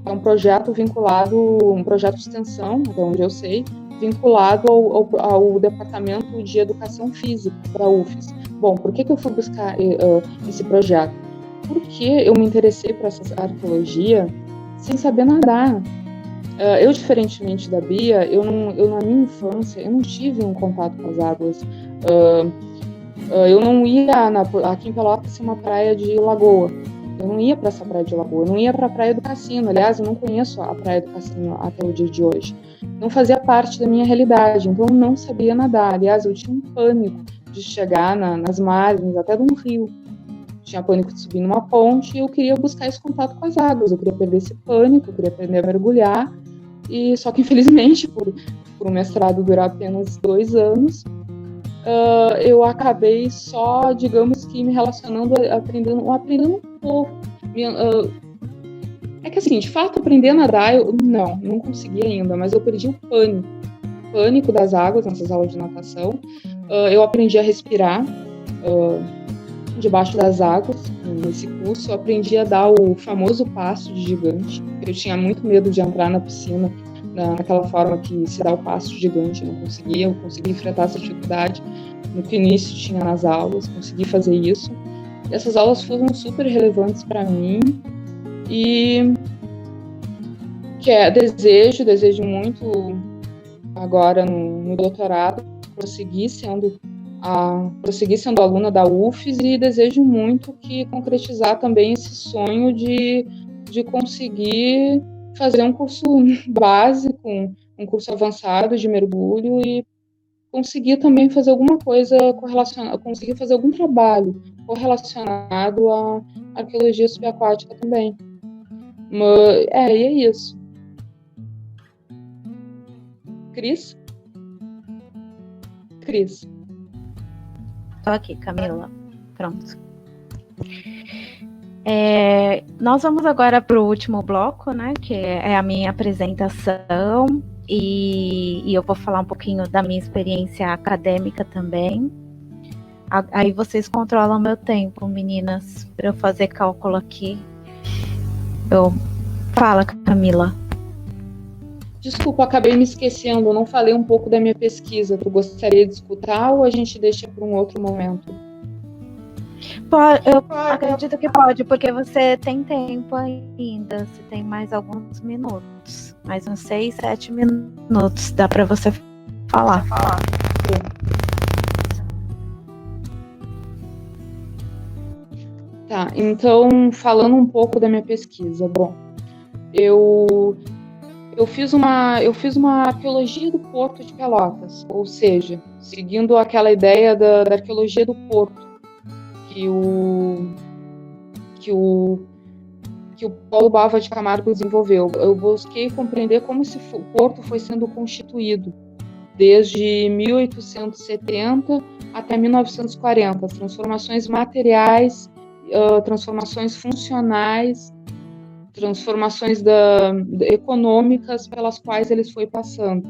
[SPEAKER 4] É um projeto vinculado, um projeto de extensão, até onde eu sei, vinculado ao Departamento de Educação Física da UFES. Bom, por que eu fui buscar esse projeto? Porque eu me interessei por essa arqueologia sem saber nadar. Eu, diferentemente da Bia, eu na minha infância, eu não tive um contato com as águas. Eu não ia, aqui em Pelotas tem uma praia de lagoa. Eu não ia para essa praia de lagoa, eu não ia para a praia do Cassino. Aliás, eu não conheço a praia do Cassino até o dia de hoje. Não fazia parte da minha realidade, então eu não sabia nadar. Aliás, eu tinha um pânico de chegar nas margens, até de um rio. Tinha pânico de subir numa ponte e eu queria buscar esse contato com as águas. Eu queria perder esse pânico, eu queria aprender a mergulhar. E só que, infelizmente, por um mestrado durar apenas 2 anos, eu acabei só, digamos que, me relacionando, aprendendo um pouco. É que assim, de fato, aprender a nadar, eu não consegui ainda, mas eu perdi o pânico das águas nessas aulas de natação. Eu aprendi a respirar debaixo das águas nesse curso. Eu aprendi a dar o famoso passo de gigante. Eu tinha muito medo de entrar na piscina naquela forma que se dá o passo de gigante. Eu não conseguia, eu consegui enfrentar essa dificuldade no que início tinha nas aulas, consegui fazer isso. E essas aulas foram super relevantes para mim e desejo muito agora no doutorado prosseguir sendo aluna da UFES e desejo muito que concretizar também esse sonho de conseguir fazer um curso básico, um curso avançado de mergulho e conseguir também fazer alguma coisa conseguir fazer algum trabalho correlacionado à arqueologia subaquática também. E é isso. Cris?
[SPEAKER 1] Tô aqui, Camila. Pronto. Nós vamos agora para o último bloco, né? Que é a minha apresentação. E eu vou falar um pouquinho da minha experiência acadêmica também. Aí vocês controlam meu tempo, meninas, para eu fazer cálculo aqui. Fala, Camila.
[SPEAKER 4] Desculpa, acabei me esquecendo, eu não falei um pouco da minha pesquisa. Tu gostaria de escutar ou a gente deixa para um outro momento?
[SPEAKER 1] Eu acredito que pode, porque você tem tempo ainda. Você tem mais alguns minutos. Mais uns 6, 7 minutos. Dá para você falar.
[SPEAKER 4] Tá, então, falando um pouco da minha pesquisa. Bom, eu fiz uma arqueologia do Porto de Pelotas, ou seja, seguindo aquela ideia da arqueologia do Porto, que o Paulo Bava de Camargo desenvolveu. Eu busquei compreender como esse porto foi sendo constituído desde 1870 até 1940, as transformações materiais, transformações funcionais, transformações econômicas pelas quais eles foi passando.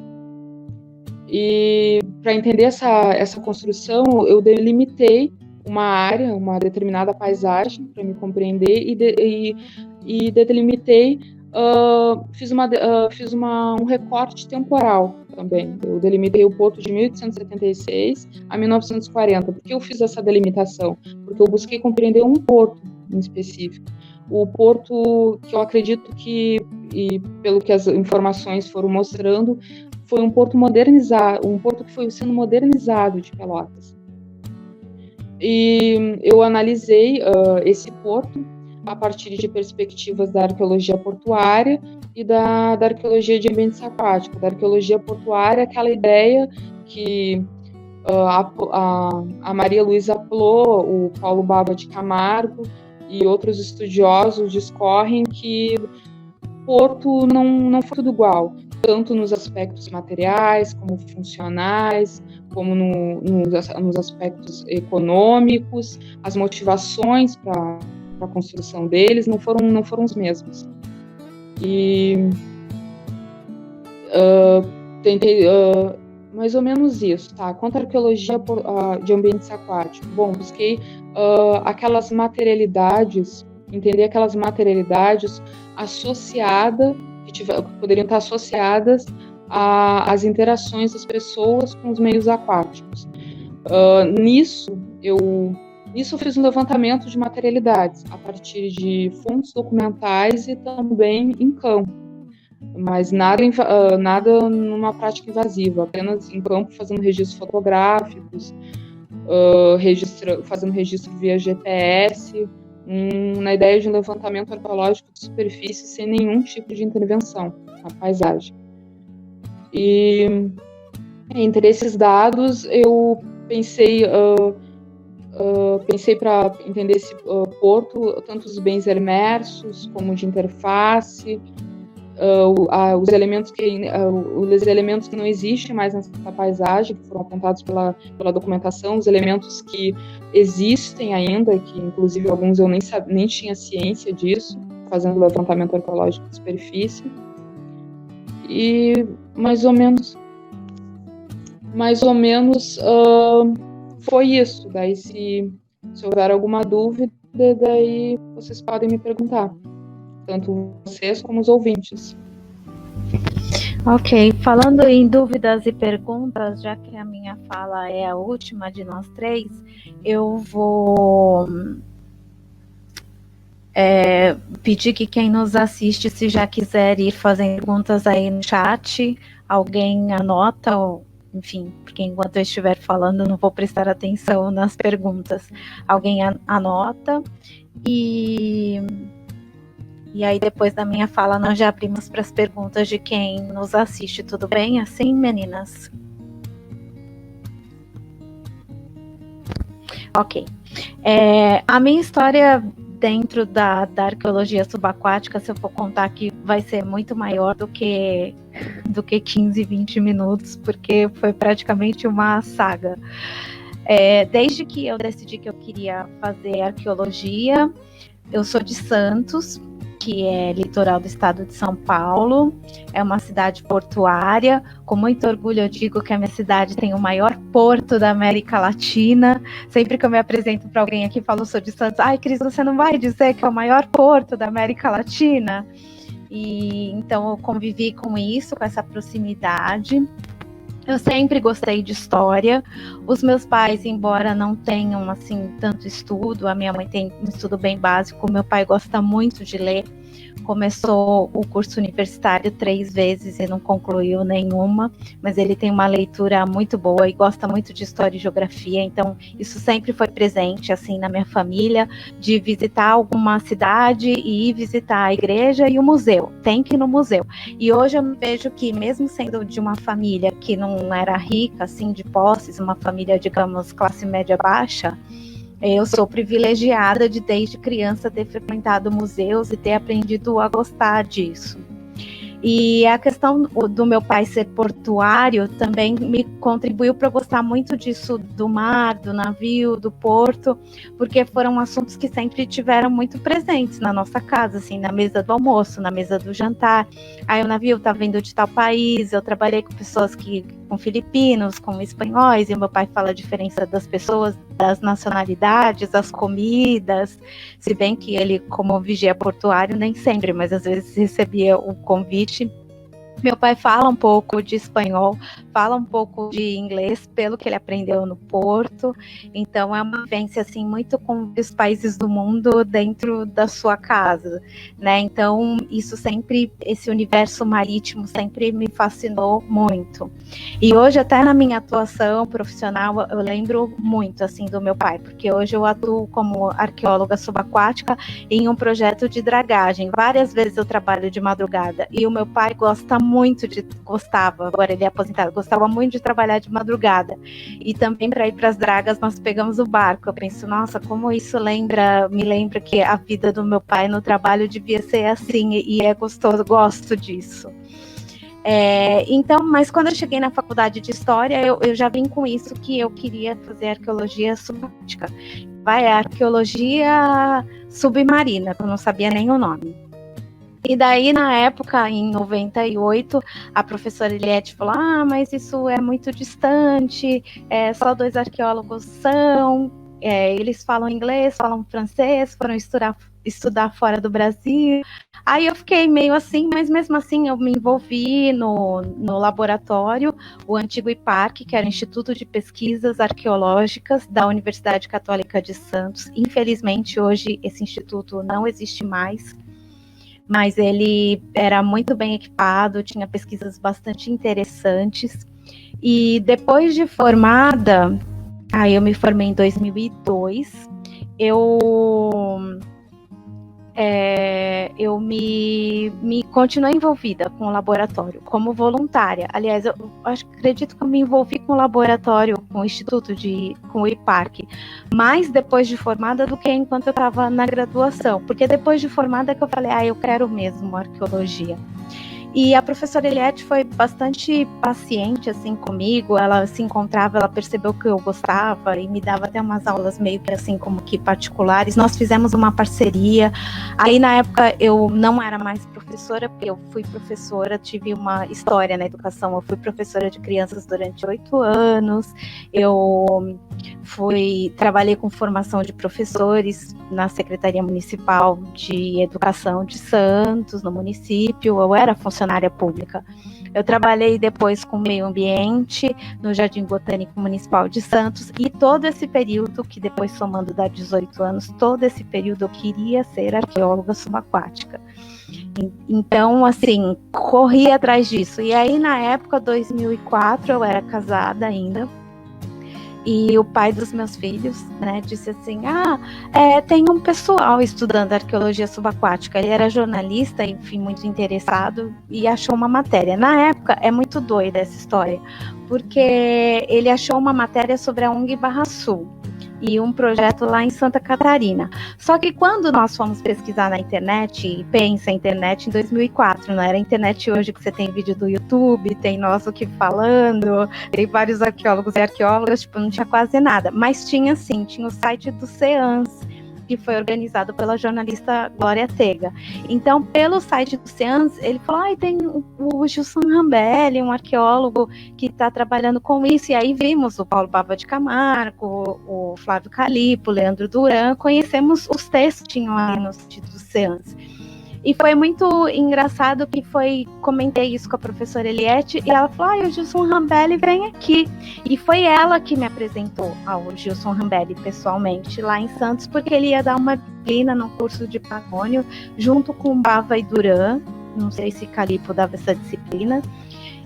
[SPEAKER 4] E para entender essa construção, eu delimitei uma área, uma determinada paisagem para me compreender e delimitei, fiz um recorte temporal também. Eu delimitei o porto de 1876 a 1940. Por que eu fiz essa delimitação? Porque eu busquei compreender um porto em específico. O porto que eu acredito que, e pelo que as informações foram mostrando, foi um porto modernizado, um porto que foi sendo modernizado de Pelotas. E eu analisei esse porto a partir de perspectivas da arqueologia portuária e da arqueologia de ambientes aquáticos. Da arqueologia portuária, aquela ideia que a Maria Luísa Plô, o Paulo Bava de Camargo e outros estudiosos discorrem que Porto não foi tudo igual, tanto nos aspectos materiais, como funcionais, como nos aspectos econômicos. As motivações para a construção deles não foram os mesmos. E tentei mais ou menos isso, tá? Quanto à arqueologia de ambientes aquáticos, bom, busquei aquelas materialidades, entender aquelas materialidades associadas, que poderiam estar associadas as interações das pessoas com os meios aquáticos. Nisso eu fiz um levantamento de materialidades a partir de fontes documentais e também em campo, mas nada numa prática invasiva, apenas em campo fazendo registros fotográficos, fazendo registro via GPS, na ideia de um levantamento arqueológico de superfície sem nenhum tipo de intervenção na paisagem. E entre esses dados eu pensei para entender esse porto, tanto os bens emersos como de interface, os elementos que não existem mais nessa paisagem, que foram apontados pela documentação, os elementos que existem ainda, que inclusive alguns eu nem tinha ciência disso, fazendo levantamento arqueológico de superfície. E mais ou menos foi isso. Daí se houver alguma dúvida, daí vocês podem me perguntar, tanto vocês como os ouvintes.
[SPEAKER 1] Ok, falando em dúvidas e perguntas, já que a minha fala é a última de nós três, eu vou pedir que quem nos assiste, se já quiser ir fazendo perguntas aí no chat, alguém anota, ou, enfim, porque enquanto eu estiver falando não vou prestar atenção nas perguntas. Alguém anota e aí depois da minha fala nós já abrimos para as perguntas de quem nos assiste. Tudo bem assim, meninas? Ok. A minha história dentro da arqueologia subaquática, se eu for contar aqui, vai ser muito maior do que 15, 20 minutos, porque foi praticamente uma saga. Desde que eu decidi que eu queria fazer arqueologia, eu sou de Santos, que é litoral do estado de São Paulo, é uma cidade portuária. Com muito orgulho eu digo que a minha cidade tem o maior porto da América Latina. Sempre que eu me apresento para alguém aqui e falo sou de Santos, ai Cris, você não vai dizer que é o maior porto da América Latina? E então eu convivi com isso, com essa proximidade. Eu sempre gostei de história. Os meus pais, embora não tenham assim tanto estudo, a minha mãe tem um estudo bem básico, meu pai gosta muito de ler. Começou o curso universitário 3 vezes e não concluiu nenhuma, mas ele tem uma leitura muito boa e gosta muito de história e geografia, então isso sempre foi presente assim na minha família, de visitar alguma cidade e ir visitar a igreja e o museu, tem que ir no museu. E hoje eu vejo que mesmo sendo de uma família que não era rica assim de posses, uma família digamos classe média baixa, eu sou privilegiada de desde criança ter frequentado museus e ter aprendido a gostar disso. E a questão do meu pai ser portuário também me contribuiu para eu gostar muito disso, do mar, do navio, do porto, porque foram assuntos que sempre tiveram muito presentes na nossa casa, assim, na mesa do almoço, na mesa do jantar. Aí o navio tá vindo de tal país, eu trabalhei com pessoas com filipinos, com espanhóis, e o meu pai fala a diferença das pessoas, das nacionalidades, as comidas, se bem que ele, como vigia portuário, nem sempre, mas às vezes recebia o convite. Meu pai fala um pouco de espanhol, fala um pouco de inglês, pelo que ele aprendeu no Porto. Então, é uma vivência assim, muito com os países do mundo dentro da sua casa, né? Então, isso sempre, esse universo marítimo sempre me fascinou muito. E hoje, até na minha atuação profissional, eu lembro muito assim do meu pai, porque hoje eu atuo como arqueóloga subaquática em um projeto de dragagem. Várias vezes eu trabalho de madrugada e o meu pai gostava, agora ele é aposentado, gostava muito de trabalhar de madrugada. E também para ir para as dragas nós pegamos o barco. Eu penso, nossa, como isso me lembra que a vida do meu pai no trabalho devia ser assim, e é gostoso, gosto disso. Então, mas quando eu cheguei na faculdade de História, eu já vim com isso, que eu queria fazer arqueologia subaquática. Arqueologia submarina, que eu não sabia nem o nome. E daí, na época, em 98, a professora Eliette falou, mas isso é muito distante, só 2 arqueólogos são, eles falam inglês, falam francês, foram estudar fora do Brasil. Aí eu fiquei meio assim, mas mesmo assim eu me envolvi no laboratório, o antigo IPARC, que era o Instituto de Pesquisas Arqueológicas da Universidade Católica de Santos. Infelizmente, hoje esse instituto não existe mais, mas ele era muito bem equipado, tinha pesquisas bastante interessantes. E depois de formada, aí eu me formei em 2002, eu me continuei envolvida com o laboratório como voluntária. Aliás, eu acredito que eu me envolvi com o laboratório, com o Instituto, com o IPARC, mais depois de formada do que enquanto eu estava na graduação, porque depois de formada que eu falei, eu quero mesmo arqueologia. E a professora Eliette foi bastante paciente assim comigo, ela se encontrava, ela percebeu que eu gostava e me dava até umas aulas meio que assim como que particulares. Nós fizemos uma parceria. Aí na época eu não era mais professora, porque eu fui professora, tive uma história na educação, eu fui professora de crianças durante 8 anos, eu trabalhei com formação de professores na Secretaria Municipal de Educação de Santos, no município, eu era funcionária pública. Eu trabalhei depois com meio ambiente no Jardim Botânico Municipal de Santos, e todo esse período, que depois somando dá 18 anos, todo esse período eu queria ser arqueóloga subaquática. Então, assim, corri atrás disso. E aí, na época, 2004, eu era casada ainda, e o pai dos meus filhos, né, disse assim, tem um pessoal estudando arqueologia subaquática. Ele era jornalista, enfim, muito interessado, e achou uma matéria. Na época, é muito doida essa história, porque ele achou uma matéria sobre a UNG Barra Sul, e um projeto lá em Santa Catarina. Só que quando nós fomos pesquisar na internet, e pensa a internet em 2004, não era a internet hoje que você tem vídeo do YouTube, tem nós aqui falando, tem vários arqueólogos e arqueólogas, não tinha quase nada. Mas tinha sim, tinha o site do SEANS, que foi organizado pela jornalista Glória Tega. Então, pelo site do SEANS, ele falou, tem o Gilson Rambelli, um arqueólogo que está trabalhando com isso, e aí vimos o Paulo Bava de Camargo, o Flávio Calipo, o Leandro Duran, conhecemos os textos que tinham ali no site do SEANS. E foi muito engraçado que comentei isso com a professora Eliette, e ela falou, o Gilson Rambelli vem aqui. E foi ela que me apresentou ao Gilson Rambelli pessoalmente, lá em Santos, porque ele ia dar uma disciplina no curso de patrimônio, junto com Bava e Duran, não sei se Calipo dava essa disciplina,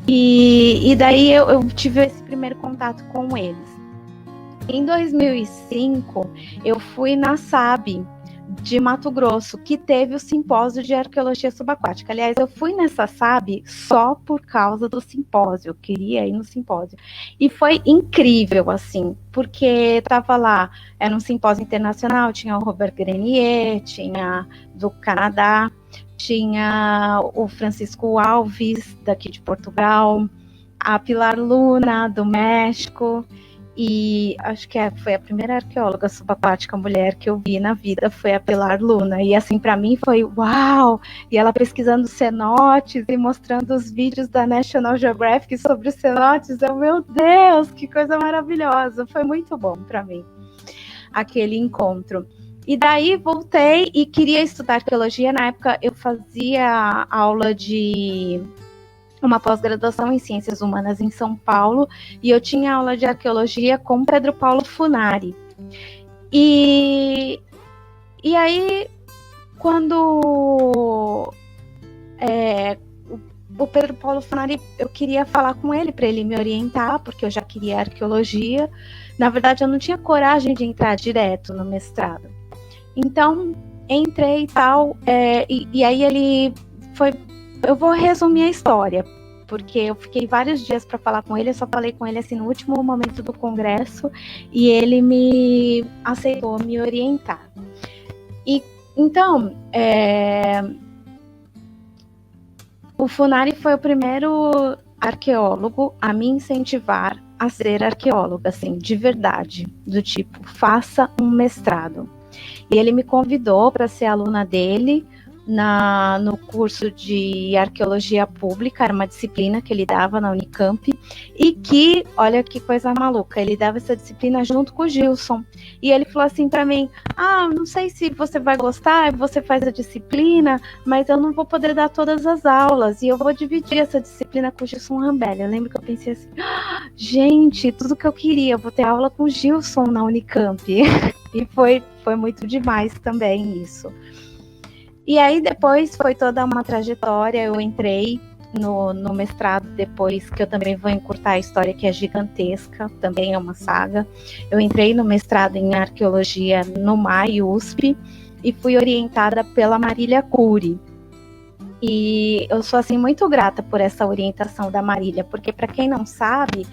[SPEAKER 1] e daí eu tive esse primeiro contato com eles. Em 2005, eu fui na SAB, de Mato Grosso, que teve o simpósio de arqueologia subaquática. Aliás, eu fui nessa SAB só por causa do simpósio, eu queria ir no simpósio. E foi incrível, assim, porque estava lá, era um simpósio internacional, tinha o Robert Grenier, tinha do Canadá, tinha o Francisco Alves, daqui de Portugal, a Pilar Luna, do México, e acho que foi a primeira arqueóloga subaquática mulher que eu vi na vida, foi a Pilar Luna, e assim, para mim foi uau, e ela pesquisando cenotes e mostrando os vídeos da National Geographic sobre os cenotes, meu Deus, que coisa maravilhosa, foi muito bom para mim, aquele encontro. E daí voltei e queria estudar arqueologia. Na época eu fazia aula de uma pós-graduação em Ciências Humanas em São Paulo, e eu tinha aula de arqueologia com Pedro Paulo Funari. E aí, quando o Pedro Paulo Funari, eu queria falar com ele para ele me orientar, porque eu já queria arqueologia. Na verdade, eu não tinha coragem de entrar direto no mestrado. Então, entrei e tal, e aí ele foi... Eu vou resumir a história, porque eu fiquei vários dias para falar com ele, eu só falei com ele assim no último momento do congresso, e ele me aceitou me orientar. E então, o Funari foi o primeiro arqueólogo a me incentivar a ser arqueóloga, assim, de verdade, do tipo, faça um mestrado. E ele me convidou para ser aluna dele, no curso de arqueologia pública, era uma disciplina que ele dava na Unicamp, e que, olha que coisa maluca, ele dava essa disciplina junto com o Gilson, e ele falou assim para mim, não sei se você vai gostar, você faz a disciplina, mas eu não vou poder dar todas as aulas, e eu vou dividir essa disciplina com o Gilson Rambelli. Eu lembro que eu pensei assim, gente, tudo que eu queria, eu vou ter aula com o Gilson na Unicamp, e foi muito demais também isso. E aí depois foi toda uma trajetória, eu entrei no mestrado depois, que eu também vou encurtar a história, que é gigantesca, também é uma saga. Eu entrei no mestrado em arqueologia no MAI USP e fui orientada pela Marília Cury. E eu sou assim muito grata por essa orientação da Marília, porque para quem não sabe,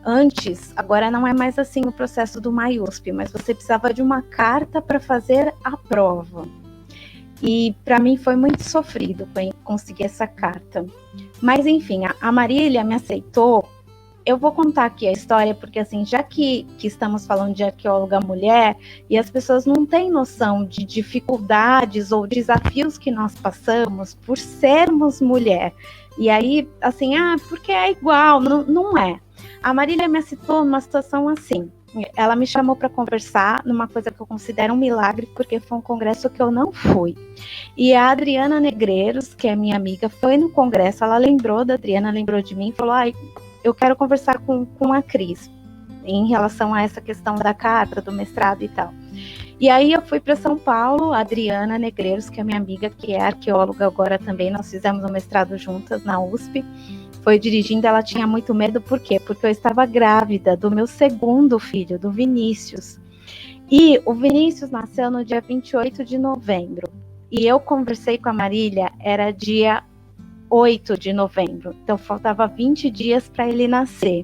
[SPEAKER 1] antes, agora não é mais assim o processo do MAI USP, mas você precisava de uma carta para fazer a prova. E para mim foi muito sofrido conseguir essa carta. Mas enfim, a Marília me aceitou. Eu vou contar aqui a história, porque assim, já que estamos falando de arqueóloga mulher, e as pessoas não têm noção de dificuldades ou desafios que nós passamos por sermos mulher. E aí, assim, porque é igual, não é. A Marília me aceitou numa situação assim. Ela me chamou para conversar numa coisa que eu considero um milagre, porque foi um congresso que eu não fui. E a Adriana Negreiros, que é minha amiga, foi no congresso, ela lembrou da Adriana, lembrou de mim, e falou, eu quero conversar com a Cris, em relação a essa questão da carta, do mestrado e tal. E aí eu fui para São Paulo, a Adriana Negreiros, que é minha amiga, que é arqueóloga agora também, nós fizemos um mestrado juntas na USP, foi dirigindo, ela tinha muito medo, por quê? Porque eu estava grávida do meu segundo filho, do Vinícius. E o Vinícius nasceu no dia 28 de novembro. E eu conversei com a Marília, era dia 8 de novembro. Então faltava 20 dias para ele nascer.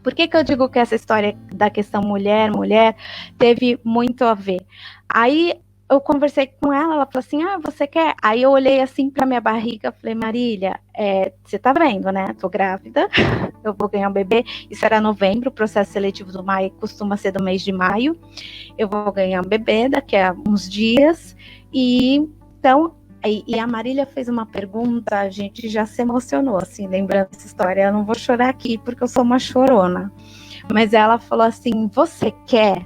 [SPEAKER 1] Por que eu digo que essa história da questão mulher teve muito a ver? Aí eu conversei com ela, ela falou assim, você quer? Aí eu olhei assim para minha barriga, falei, Marília, você tá vendo, né? Tô grávida, eu vou ganhar um bebê. Isso era novembro, o processo seletivo do MAI costuma ser do mês de maio. Eu vou ganhar um bebê daqui a uns dias. E então, a Marília fez uma pergunta, a gente já se emocionou, assim, lembrando essa história. Eu não vou chorar aqui porque eu sou uma chorona. Mas ela falou assim, você quer?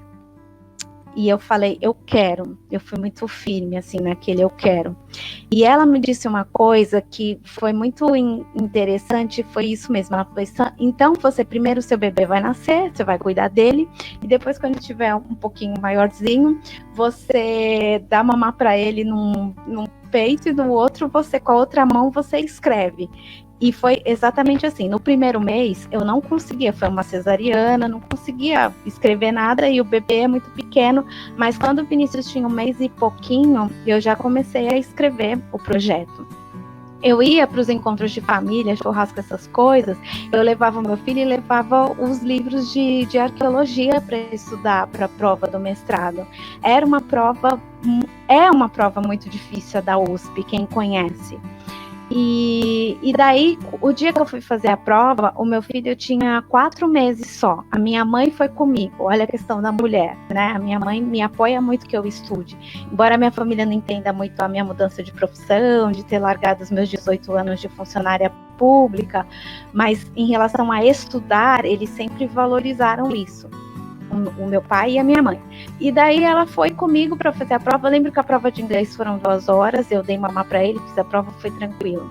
[SPEAKER 1] E eu falei, eu quero. Eu fui muito firme, assim, naquele eu quero. E ela me disse uma coisa que foi muito interessante, foi isso mesmo. Ela falou, então primeiro o seu bebê vai nascer, você vai cuidar dele, e depois quando ele estiver um pouquinho maiorzinho, você dá mamar para ele num peito, e no outro, você com a outra mão, você escreve. E foi exatamente assim, no primeiro mês eu não conseguia, foi uma cesariana, não conseguia escrever nada e o bebê é muito pequeno, mas quando o Vinícius tinha um mês e pouquinho, eu já comecei a escrever o projeto. Eu ia para os encontros de família, churrasco, essas coisas, eu levava o meu filho e levava os livros de arqueologia para estudar para a prova do mestrado. É uma prova muito difícil a da USP, quem conhece. E daí, o dia que eu fui fazer a prova, o meu filho tinha 4 meses só. A minha mãe foi comigo. Olha a questão da mulher, né? A minha mãe me apoia muito que eu estude. Embora a minha família não entenda muito a minha mudança de profissão, de ter largado os meus 18 anos de funcionária pública, mas em relação a estudar, eles sempre valorizaram isso. O meu pai e a minha mãe. E daí ela foi comigo para fazer a prova. Eu lembro que a prova de inglês foram 2 horas, eu dei mamar para ele, fiz a prova, foi tranquilo.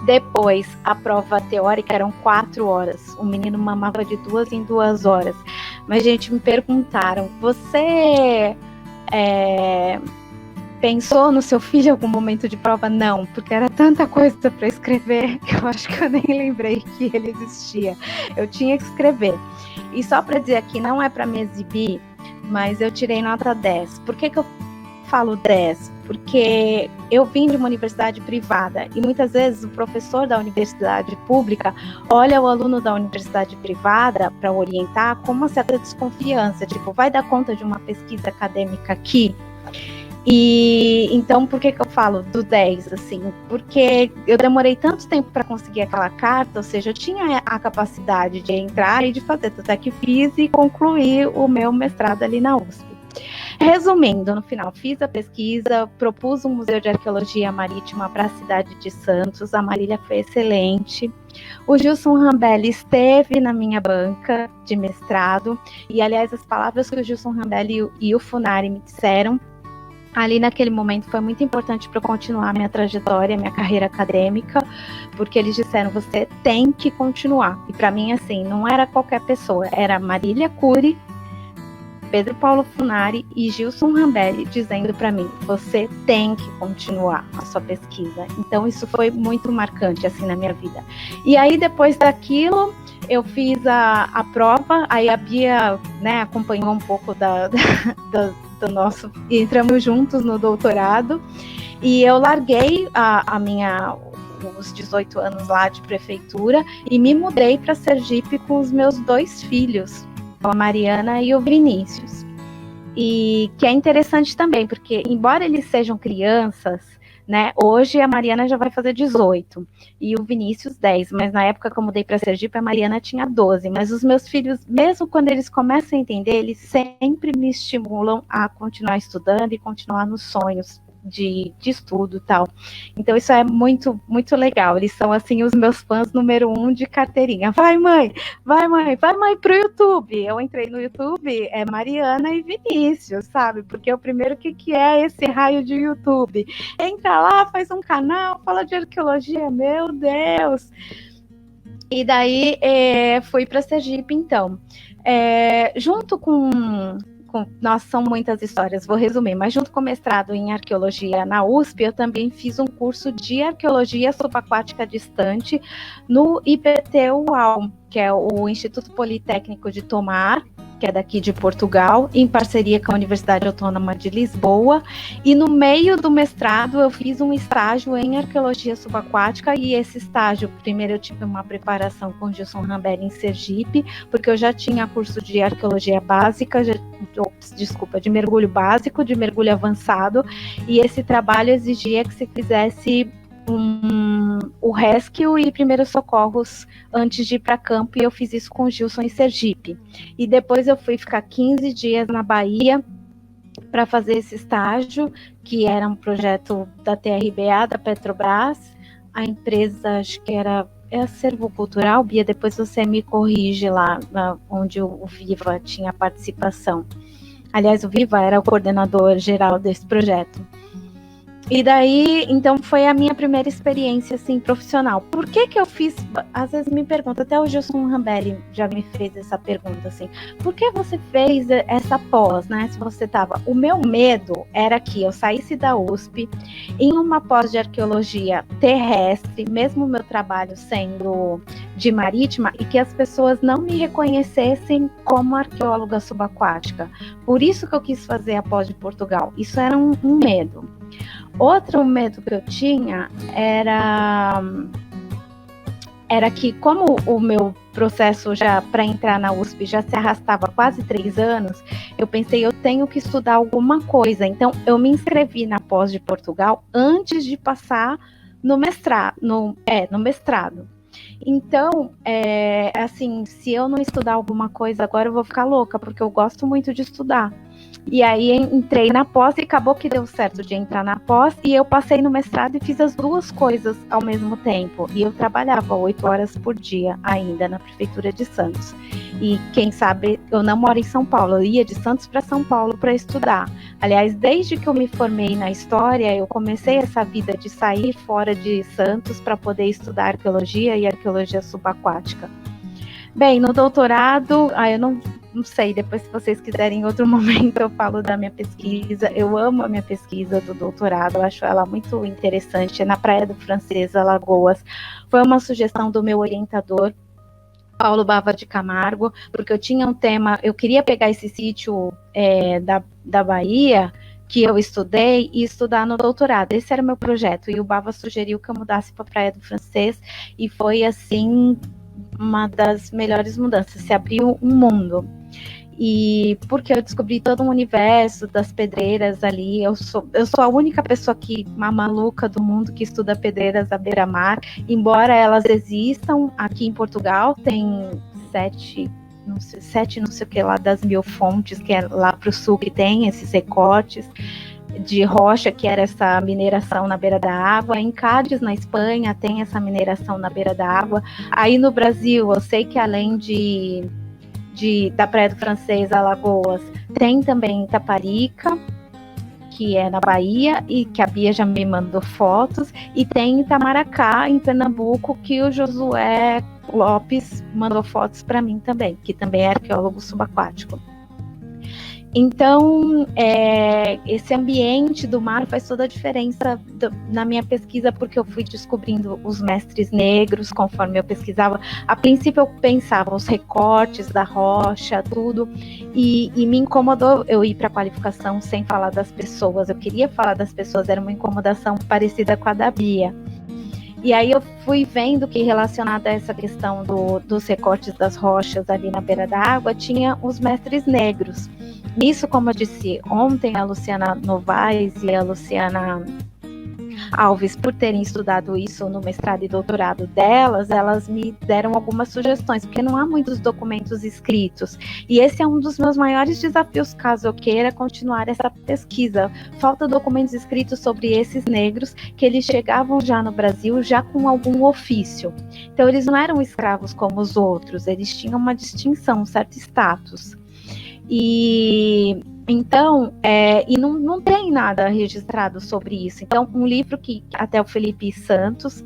[SPEAKER 1] Depois, a prova teórica eram 4 horas. O menino mamava de 2 em 2 horas. Mas, gente, me perguntaram, você pensou no seu filho em algum momento de prova? Não, porque era tanta coisa para escrever que eu acho que eu nem lembrei que ele existia. Eu tinha que escrever. E só para dizer aqui, não é para me exibir, mas eu tirei nota 10. Por que eu falo 10? Porque eu vim de uma universidade privada e muitas vezes o professor da universidade pública olha o aluno da universidade privada para orientar com uma certa desconfiança, tipo, vai dar conta de uma pesquisa acadêmica aqui? E então, por que eu falo do 10, assim? Porque eu demorei tanto tempo para conseguir aquela carta, ou seja, eu tinha a capacidade de entrar e de fazer, até que fiz e concluir o meu mestrado ali na USP. Resumindo, no final, fiz a pesquisa, propus um museu de arqueologia marítima para a cidade de Santos, a Marília foi excelente. O Gilson Rambelli esteve na minha banca de mestrado, e aliás, as palavras que o Gilson Rambelli e o Funari me disseram ali naquele momento foi muito importante para eu continuar minha trajetória, minha carreira acadêmica, porque eles disseram, você tem que continuar. E para mim, assim, não era qualquer pessoa, era Marília Cury, Pedro Paulo Funari e Gilson Rambelli dizendo para mim, você tem que continuar a sua pesquisa. Então isso foi muito marcante assim na minha vida. E aí depois daquilo eu fiz a prova, aí a Bia, né, acompanhou um pouco do nosso, e entramos juntos no doutorado, e eu larguei os 18 anos lá de prefeitura e me mudei para Sergipe com os meus 2 filhos, a Mariana e o Vinícius. E que é interessante também, porque embora eles sejam crianças, né, hoje a Mariana já vai fazer 18 e o Vinícius 10, mas na época que eu mudei para Sergipe a Mariana tinha 12, mas os meus filhos, mesmo quando eles começam a entender, eles sempre me estimulam a continuar estudando e continuar nos sonhos de estudo e tal. Então isso é muito, muito legal. Eles são assim os meus fãs número 1 de carteirinha. Vai mãe pro YouTube. Eu entrei no YouTube, é Mariana e Vinícius, sabe? Porque o primeiro, que é esse raio de YouTube? Entra lá, faz um canal, fala de arqueologia, meu Deus! E daí fui para Sergipe, então. Junto com nossa, são muitas histórias, vou resumir, mas junto com o mestrado em arqueologia na USP, eu também fiz um curso de arqueologia subaquática distante no IPT-UAL, que é o Instituto Politécnico de Tomar, que é daqui de Portugal, em parceria com a Universidade Autônoma de Lisboa, e no meio do mestrado eu fiz um estágio em arqueologia subaquática, e esse estágio, primeiro eu tive uma preparação com o Gilson Rambelli em Sergipe, porque eu já tinha curso de arqueologia básica, de mergulho básico, de mergulho avançado, e esse trabalho exigia que se fizesse o rescue e primeiros socorros antes de ir para campo, e eu fiz isso com o Gilson em Sergipe. E depois eu fui ficar 15 dias na Bahia para fazer esse estágio, que era um projeto da TRBA, da Petrobras, a empresa, acho que era Acervo Cultural, Bia, depois você me corrige lá, onde o Viva tinha participação. Aliás, o Viva era o coordenador geral desse projeto. E daí, então, foi a minha primeira experiência, assim, profissional. Por que eu fiz, às vezes me perguntam, até o Gilson Rambelli já me fez essa pergunta, assim, por que você fez essa pós, né, se você tava... O meu medo era que eu saísse da USP em uma pós de arqueologia terrestre, mesmo o meu trabalho sendo de marítima, e que as pessoas não me reconhecessem como arqueóloga subaquática. Por isso que eu quis fazer a pós de Portugal. Isso era um medo. Outro medo que eu tinha era que, como o meu processo já para entrar na USP já se arrastava quase 3 anos, eu pensei, eu tenho que estudar alguma coisa. Então, eu me inscrevi na pós de Portugal antes de passar no mestrado. No mestrado. Então, assim, se eu não estudar alguma coisa agora, eu vou ficar louca, porque eu gosto muito de estudar. E aí entrei na pós e acabou que deu certo de entrar na pós, e eu passei no mestrado e fiz as 2 coisas ao mesmo tempo. E eu trabalhava 8 horas por dia ainda na Prefeitura de Santos. E quem sabe, eu não moro em São Paulo, eu ia de Santos para São Paulo para estudar. Aliás, desde que eu me formei na história, eu comecei essa vida de sair fora de Santos para poder estudar arqueologia e arqueologia subaquática. Bem, no doutorado, eu não sei, depois se vocês quiserem em outro momento eu falo da minha pesquisa. Eu amo a minha pesquisa do doutorado, eu acho ela muito interessante, é na Praia do Francês, Alagoas. Foi uma sugestão do meu orientador, Paulo Bava de Camargo, porque eu tinha um tema, eu queria pegar esse sítio da Bahia, que eu estudei, e estudar no doutorado. Esse era o meu projeto, e o Bava sugeriu que eu mudasse para a Praia do Francês, e foi assim uma das melhores mudanças, se abriu um mundo. E porque eu descobri todo um universo das pedreiras ali, eu sou a única pessoa uma maluca do mundo que estuda pedreiras à beira-mar, embora elas existam aqui em Portugal, tem 7 não sei, 7 não sei o que lá das 1000 fontes, que é lá para o sul que tem esses recortes de rocha, que era essa mineração na beira da água. Em Cádiz, na Espanha, tem essa mineração na beira da água. Aí no Brasil, eu sei que além da Praia do Francês, Alagoas, tem também Itaparica, que é na Bahia, e que a Bia já me mandou fotos, e tem Itamaracá, em Pernambuco, que o Josué Lopes mandou fotos para mim também, que também é arqueólogo subaquático. Então, esse ambiente do mar faz toda a diferença na minha pesquisa, porque eu fui descobrindo os mestres negros conforme eu pesquisava. A princípio eu pensava os recortes da rocha, tudo, e me incomodou eu ir para a qualificação sem falar das pessoas. Eu queria falar das pessoas, era uma incomodação parecida com a da Bia. E aí eu fui vendo que, relacionada a essa questão dos recortes das rochas ali na beira da água, tinha os mestres negros. Isso, como eu disse ontem, a Luciana Novaes e a Luciana Alves, por terem estudado isso no mestrado e doutorado delas, elas me deram algumas sugestões, porque não há muitos documentos escritos. E esse é um dos meus maiores desafios, caso eu queira continuar essa pesquisa. Falta documentos escritos sobre esses negros, que eles chegavam já no Brasil, já com algum ofício. Então, eles não eram escravos como os outros, eles tinham uma distinção, um certo status. E então, e não tem nada registrado sobre isso. Então, um livro que até o Felipe Dantas,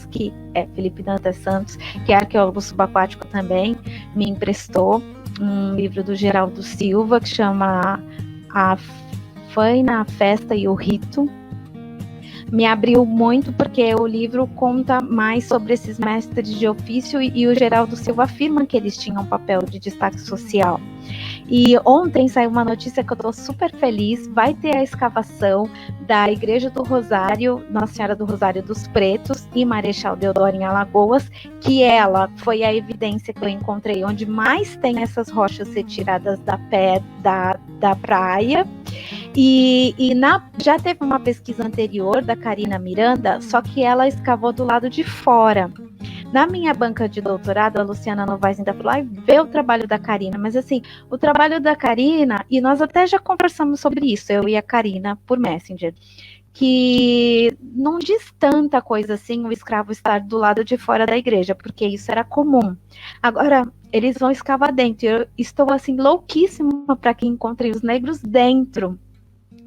[SPEAKER 1] que é arqueólogo subaquático também, me emprestou um livro do Geraldo Silva, que chama A Faina, a Festa e o Rito. Me abriu muito, porque o livro conta mais sobre esses mestres de ofício, e o Geraldo Silva afirma que eles tinham um papel de destaque social. E ontem saiu uma notícia que eu estou super feliz: vai ter a escavação da Igreja do Rosário, Nossa Senhora do Rosário dos Pretos, em Marechal Deodoro, em Alagoas, que ela foi a evidência que eu encontrei onde mais tem essas rochas retiradas da praia. E já teve uma pesquisa anterior da Karina Miranda, só que ela escavou do lado de fora. Na minha banca de doutorado, a Luciana Novaes ainda falou: vê o trabalho da Karina. Mas assim, o trabalho da Karina, e nós até já conversamos sobre isso, eu e a Karina, por Messenger, que não diz tanta coisa assim o escravo estar do lado de fora da igreja, porque isso era comum. Agora, eles vão escavar dentro. Eu estou assim louquíssima para que encontrem os negros dentro,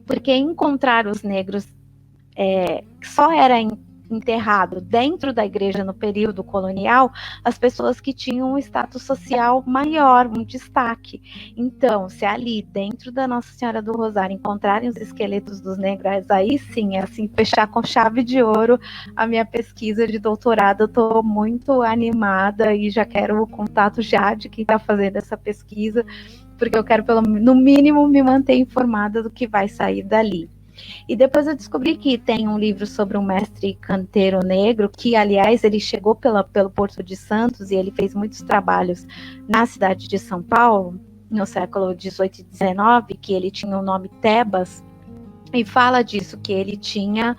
[SPEAKER 1] porque encontrar os negros só era enterrado dentro da igreja no período colonial as pessoas que tinham um status social maior, um destaque. Então, se ali dentro da Nossa Senhora do Rosário encontrarem os esqueletos dos negros, aí sim, assim, fechar com chave de ouro a minha pesquisa de doutorado. Eu estou muito animada e já quero o contato já de quem está fazendo essa pesquisa, porque eu quero, no mínimo, me manter informada do que vai sair dali. E depois eu descobri que tem um livro sobre um mestre canteiro negro, que, aliás, ele chegou pelo Porto de Santos, e ele fez muitos trabalhos na cidade de São Paulo, no século XVIII e XIX, que ele tinha o nome Tebas, e fala disso, que ele tinha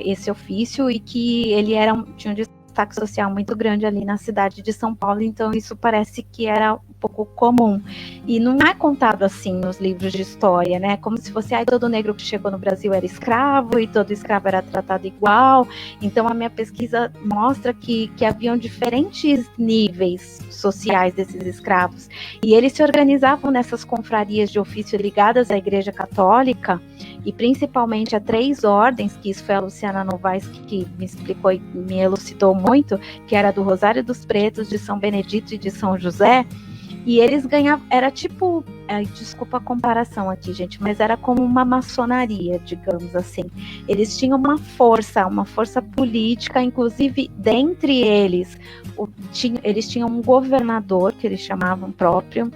[SPEAKER 1] esse ofício e que ele tinha um destaque social muito grande ali na cidade de São Paulo. Então isso parece que era um pouco comum, e não é contado assim nos livros de história, né? Como se fosse todo negro que chegou no Brasil era escravo, e todo escravo era tratado igual. Então a minha pesquisa mostra que haviam diferentes níveis sociais desses escravos, e eles se organizavam nessas confrarias de ofício ligadas à Igreja Católica, e principalmente a 3 ordens, que isso foi a Luciana Novaes que me explicou e me elucidou muito, que era do Rosário dos Pretos, de São Benedito e de São José. E eles ganhavam, era tipo, desculpa a comparação aqui, gente, mas era como uma maçonaria, digamos assim. Eles tinham uma força política, inclusive dentre eles, eles tinham um governador, que eles chamavam próprio,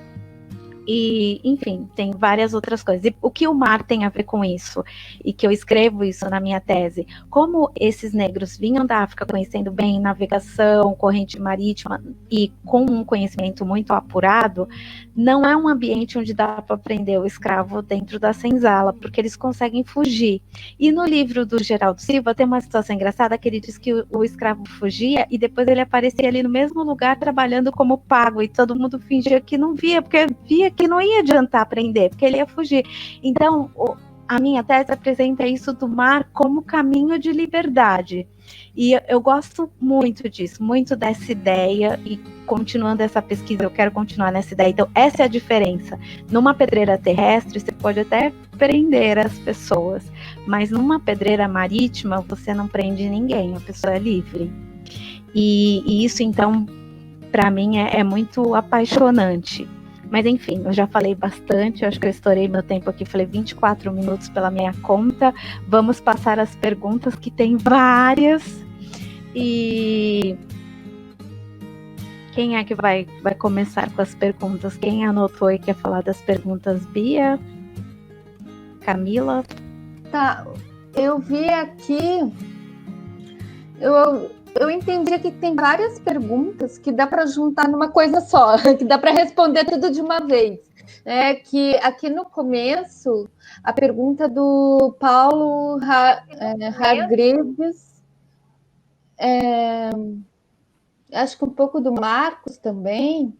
[SPEAKER 1] E, enfim, tem várias outras coisas. E o que o mar tem a ver com isso? E que eu escrevo isso na minha tese. Como esses negros vinham da África conhecendo bem navegação, corrente marítima e com um conhecimento muito apurado, não é um ambiente onde dá para prender o escravo dentro da senzala, porque eles conseguem fugir. E no livro do Geraldo Silva tem uma situação engraçada que ele diz que o escravo fugia e depois ele aparecia ali no mesmo lugar trabalhando como pago, e todo mundo fingia que não via, porque via que não ia adiantar prender, porque ele ia fugir. Então, a minha tese apresenta isso do mar como caminho de liberdade. E eu gosto muito disso, muito dessa ideia, e continuando essa pesquisa, eu quero continuar nessa ideia. Então, essa é a diferença. Numa pedreira terrestre, você pode até prender as pessoas, mas numa pedreira marítima, você não prende ninguém, a pessoa é livre. E isso, então, para mim, é muito apaixonante. Mas, enfim, eu já falei bastante, eu acho que eu estourei meu tempo aqui, falei 24 minutos pela minha conta. Vamos passar as perguntas, que tem várias. E quem é que vai começar com as perguntas? Quem anotou e quer falar das perguntas? Bia? Camila?
[SPEAKER 3] Tá, eu vi aqui, eu entendi que tem várias perguntas que dá para juntar numa coisa só, que dá para responder tudo de uma vez. É que aqui no começo, a pergunta do Paulo Hargreaves, acho que um pouco do Marcos também.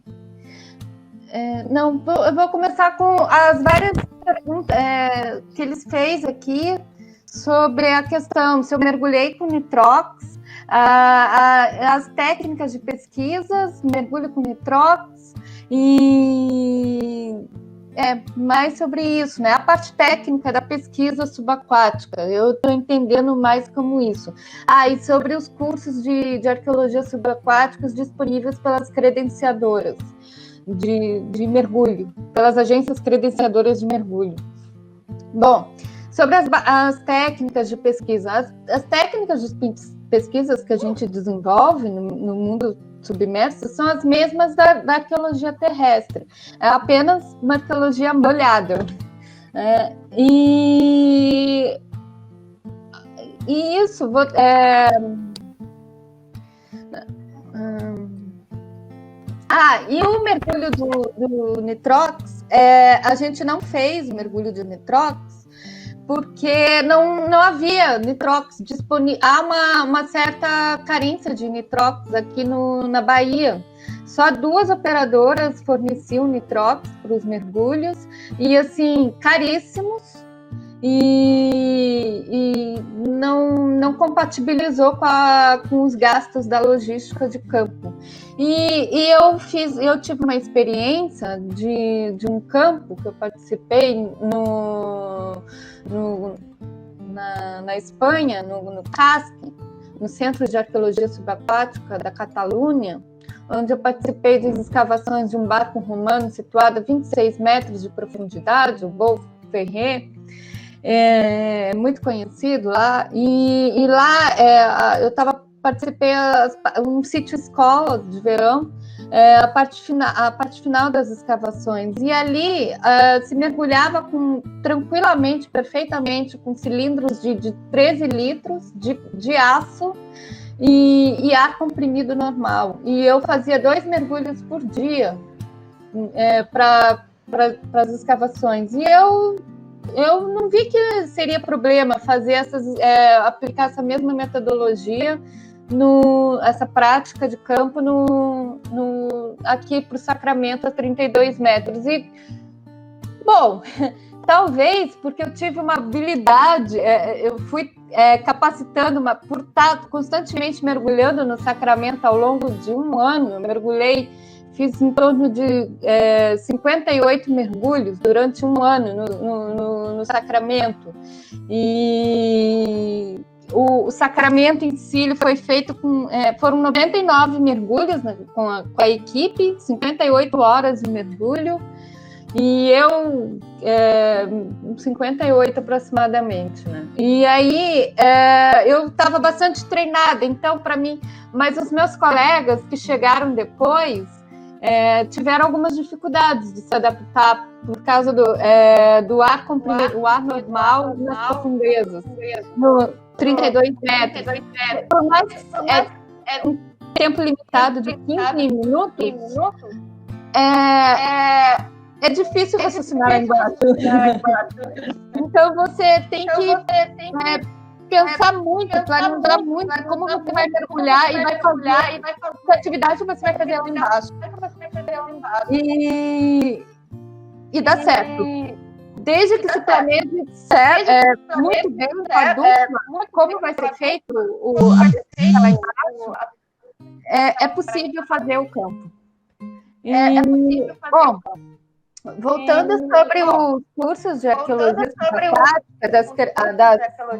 [SPEAKER 3] Eu vou começar com as várias perguntas que eles fez aqui sobre a questão se eu mergulhei com nitrox, as técnicas de pesquisas, mergulho com nitrox, e mais sobre isso, né? A parte técnica da pesquisa subaquática, eu estou entendendo mais como isso. E sobre os cursos de arqueologia subaquáticos disponíveis pelas credenciadoras de mergulho, pelas agências credenciadoras de mergulho. Bom, sobre as técnicas de pesquisa, as técnicas de pesquisas que a gente desenvolve no mundo submerso são as mesmas da arqueologia terrestre, é apenas uma arqueologia molhada. E isso... e o mergulho do nitrox, a gente não fez o mergulho de nitrox porque não havia nitrox disponível. Há uma certa carência de nitrox aqui na Bahia. Só 2 operadoras forneciam nitrox para os mergulhos, e assim, caríssimos, e não compatibilizou com os gastos da logística de campo. E eu tive uma experiência de um campo que eu participei na Espanha, no CASC, no Centro de Arqueologia Subaquática da Catalunha, onde eu participei das escavações de um barco romano situado a 26 metros de profundidade, o Golfo Ferré, muito conhecido lá, e lá eu participei um sítio escola de verão, a parte final das escavações, e ali se mergulhava tranquilamente, perfeitamente, com cilindros de 13 litros de aço e ar comprimido normal, e eu fazia 2 mergulhos por dia para as escavações, e eu não vi que seria problema fazer aplicar essa mesma metodologia, essa prática de campo aqui para o Sacramento a 32 metros. E, bom, talvez porque eu tive uma habilidade, eu fui capacitando por estar constantemente mergulhando no Sacramento ao longo de um ano. Eu fiz em torno de 58 mergulhos durante um ano no Sacramento. E o Sacramento em si foi feito foram 99 mergulhos, né, com a equipe, 58 horas de mergulho, e eu 58 aproximadamente, né? E aí eu estava bastante treinada, então para mim, mas os meus colegas que chegaram depois, tiveram algumas dificuldades de se adaptar por causa do ar comprimido, o ar normal nas profundezas, no 32 metros. Por mais um tempo limitado de 15 minutos, é difícil raciocinar lá embaixo. Então você tem que pensar muito, planejar muito como você vai mergulhar e vai fazer que atividade você vai fazer lá embaixo. E dá certo. Desde que se planeje muito bem com a dupla, como vai ser feito a pesquisa lá embaixo, é possível fazer o campo. Bom, voltando sobre os cursos de arqueologia subaquática, das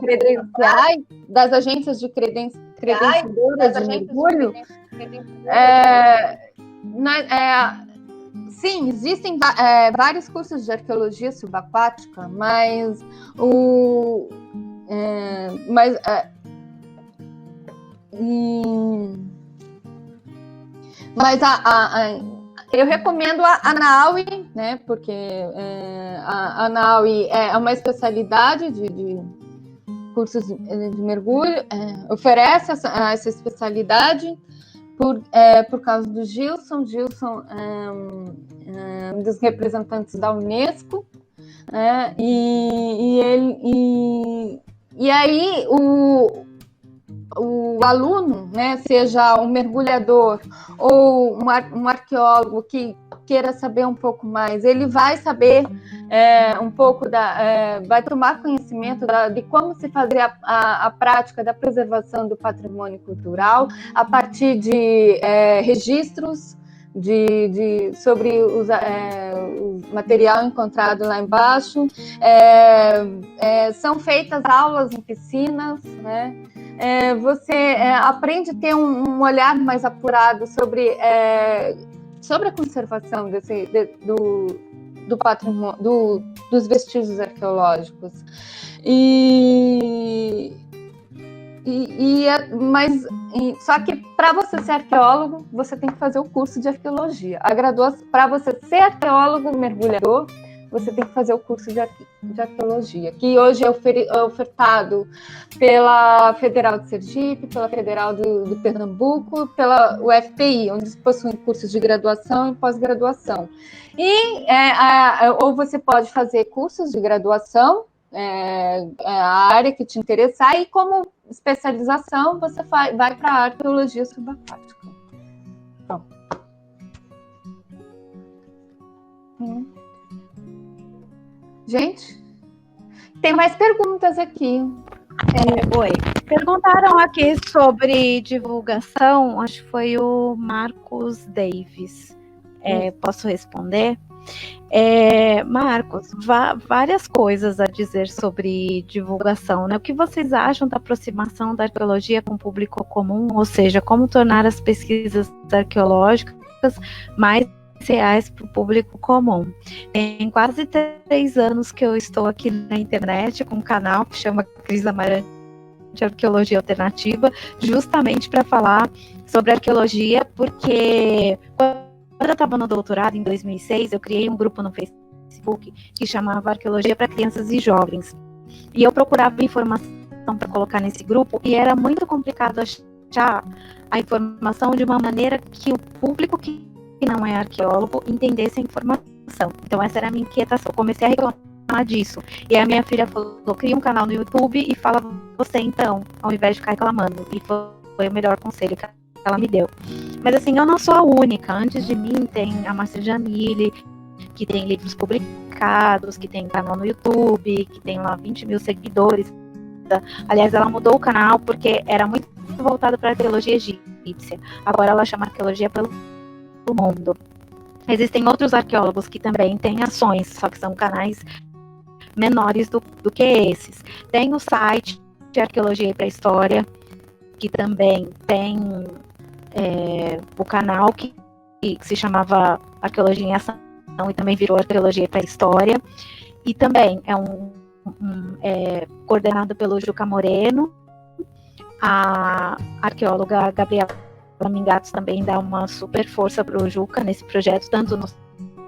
[SPEAKER 3] credenciais, das agências de credenciadoras de mergulho, sim, existem vários cursos de arqueologia subaquática, mas eu recomendo a ANAUI, né, porque a ANAUI é uma especialidade de cursos de mergulho, oferece essa especialidade por causa do Gilson. Gilson é um dos representantes da Unesco, né, e aí o aluno, né, seja um mergulhador ou um arqueólogo que queira saber um pouco mais, ele vai saber um pouco vai tomar conhecimento de como se fazer a prática da preservação do patrimônio cultural a partir de registros sobre o material encontrado lá embaixo. São feitas aulas em piscinas, né? Você aprende a ter um olhar mais apurado sobre a conservação do patrimônio, dos vestígios arqueológicos. Só que para você ser arqueólogo, você tem que fazer o curso de arqueologia. Para você ser arqueólogo mergulhador, você tem que fazer o curso de arqueologia, que hoje é ofertado pela Federal de Sergipe, pela Federal do Pernambuco, pela UFPI, onde possuem cursos de graduação e pós-graduação. Ou você pode fazer cursos de graduação, a área que te interessar, e como especialização você vai para a arqueologia subaquática. Pronto. Gente, tem mais perguntas aqui.
[SPEAKER 1] Oi. Perguntaram aqui sobre divulgação, acho que foi o Marcos Davis. Posso responder? Marcos, várias coisas a dizer sobre divulgação, né? O que vocês acham da aproximação da arqueologia com o público comum, ou seja, como tornar as pesquisas arqueológicas mais reais para o público comum? Tem quase 3 anos que eu estou aqui na internet com um canal que chama Cris Amarante Arqueologia Alternativa, justamente para falar sobre arqueologia, porque quando eu estava no doutorado, em 2006, eu criei um grupo no Facebook que chamava Arqueologia para Crianças e Jovens. E eu procurava informação para colocar nesse grupo e era muito complicado achar a informação de uma maneira que o público que não é arqueólogo entendesse a informação. Então essa era a minha inquietação. Eu comecei a reclamar disso. E a minha filha falou, cria um canal no YouTube e fala você então, ao invés de ficar reclamando. E foi o melhor conselho que ela me deu. Mas assim, eu não sou a única. Antes de mim tem a Márcia Jamile, que tem livros publicados, que tem canal no YouTube, que tem lá 20 mil seguidores. Aliás, ela mudou o canal porque era muito voltado para a arqueologia egípcia. Agora ela chama arqueologia pelo mundo. Existem outros arqueólogos que também têm ações, só que são canais menores do que esses. Tem o site de Arqueologia e Pré-História, que também tem o canal que se chamava Arqueologia em Ação e também virou Arqueologia e Pré-História. E também é coordenado pelo Juca Moreno, a arqueóloga Gabriela Flamingatos também dá uma super força para o Juca nesse projeto, tanto no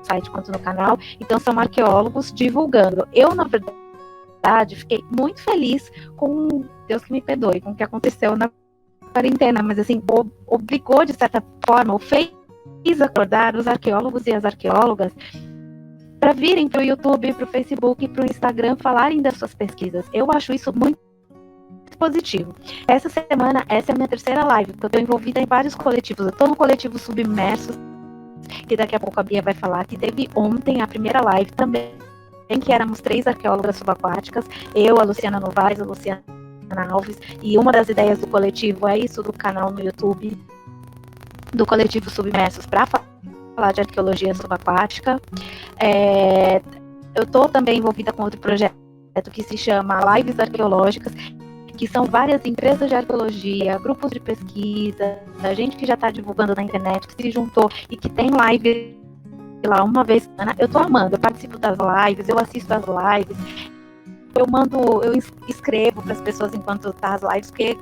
[SPEAKER 1] site quanto no canal. Então são arqueólogos divulgando. Eu, na verdade, fiquei muito feliz com, Deus que me perdoe, com o que aconteceu na quarentena, mas assim, obrigou de certa forma, ou fez acordar os arqueólogos e as arqueólogas para virem para o YouTube, para o Facebook, para o Instagram falarem das suas pesquisas. Eu acho isso muito positivo. Essa semana, essa é a minha terceira live, porque eu estou envolvida em vários coletivos. Eu estou no coletivo Submersos, que daqui a pouco a Bia vai falar, que teve ontem a primeira live também, em que éramos 3 arqueólogas subaquáticas, eu, a Luciana Novaes, a Luciana Alves, e uma das ideias do coletivo é isso, do canal no YouTube, do coletivo Submersos, para falar de arqueologia subaquática. Eu estou também envolvida com outro projeto que se chama Lives Arqueológicas, que são várias empresas de arqueologia, grupos de pesquisa, gente que já está divulgando na internet, que se juntou e que tem live lá uma vez por semana. Eu estou amando, eu participo das lives, eu assisto as lives, eu escrevo para as pessoas enquanto tá as lives, porque,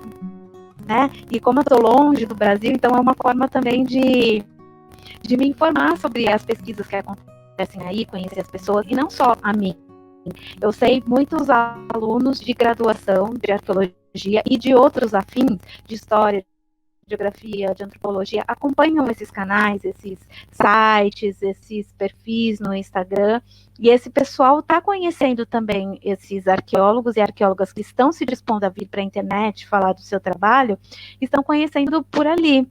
[SPEAKER 1] né, e como eu estou longe do Brasil, então é uma forma também de me informar sobre as pesquisas que acontecem aí, conhecer as pessoas, e não só a mim. Eu sei muitos alunos de graduação de arqueologia e de outros afins, de história, de geografia, de antropologia, acompanham esses canais, esses sites, esses perfis no Instagram, e esse pessoal está conhecendo também esses arqueólogos e arqueólogas que estão se dispondo a vir para a internet falar do seu trabalho, estão conhecendo por ali.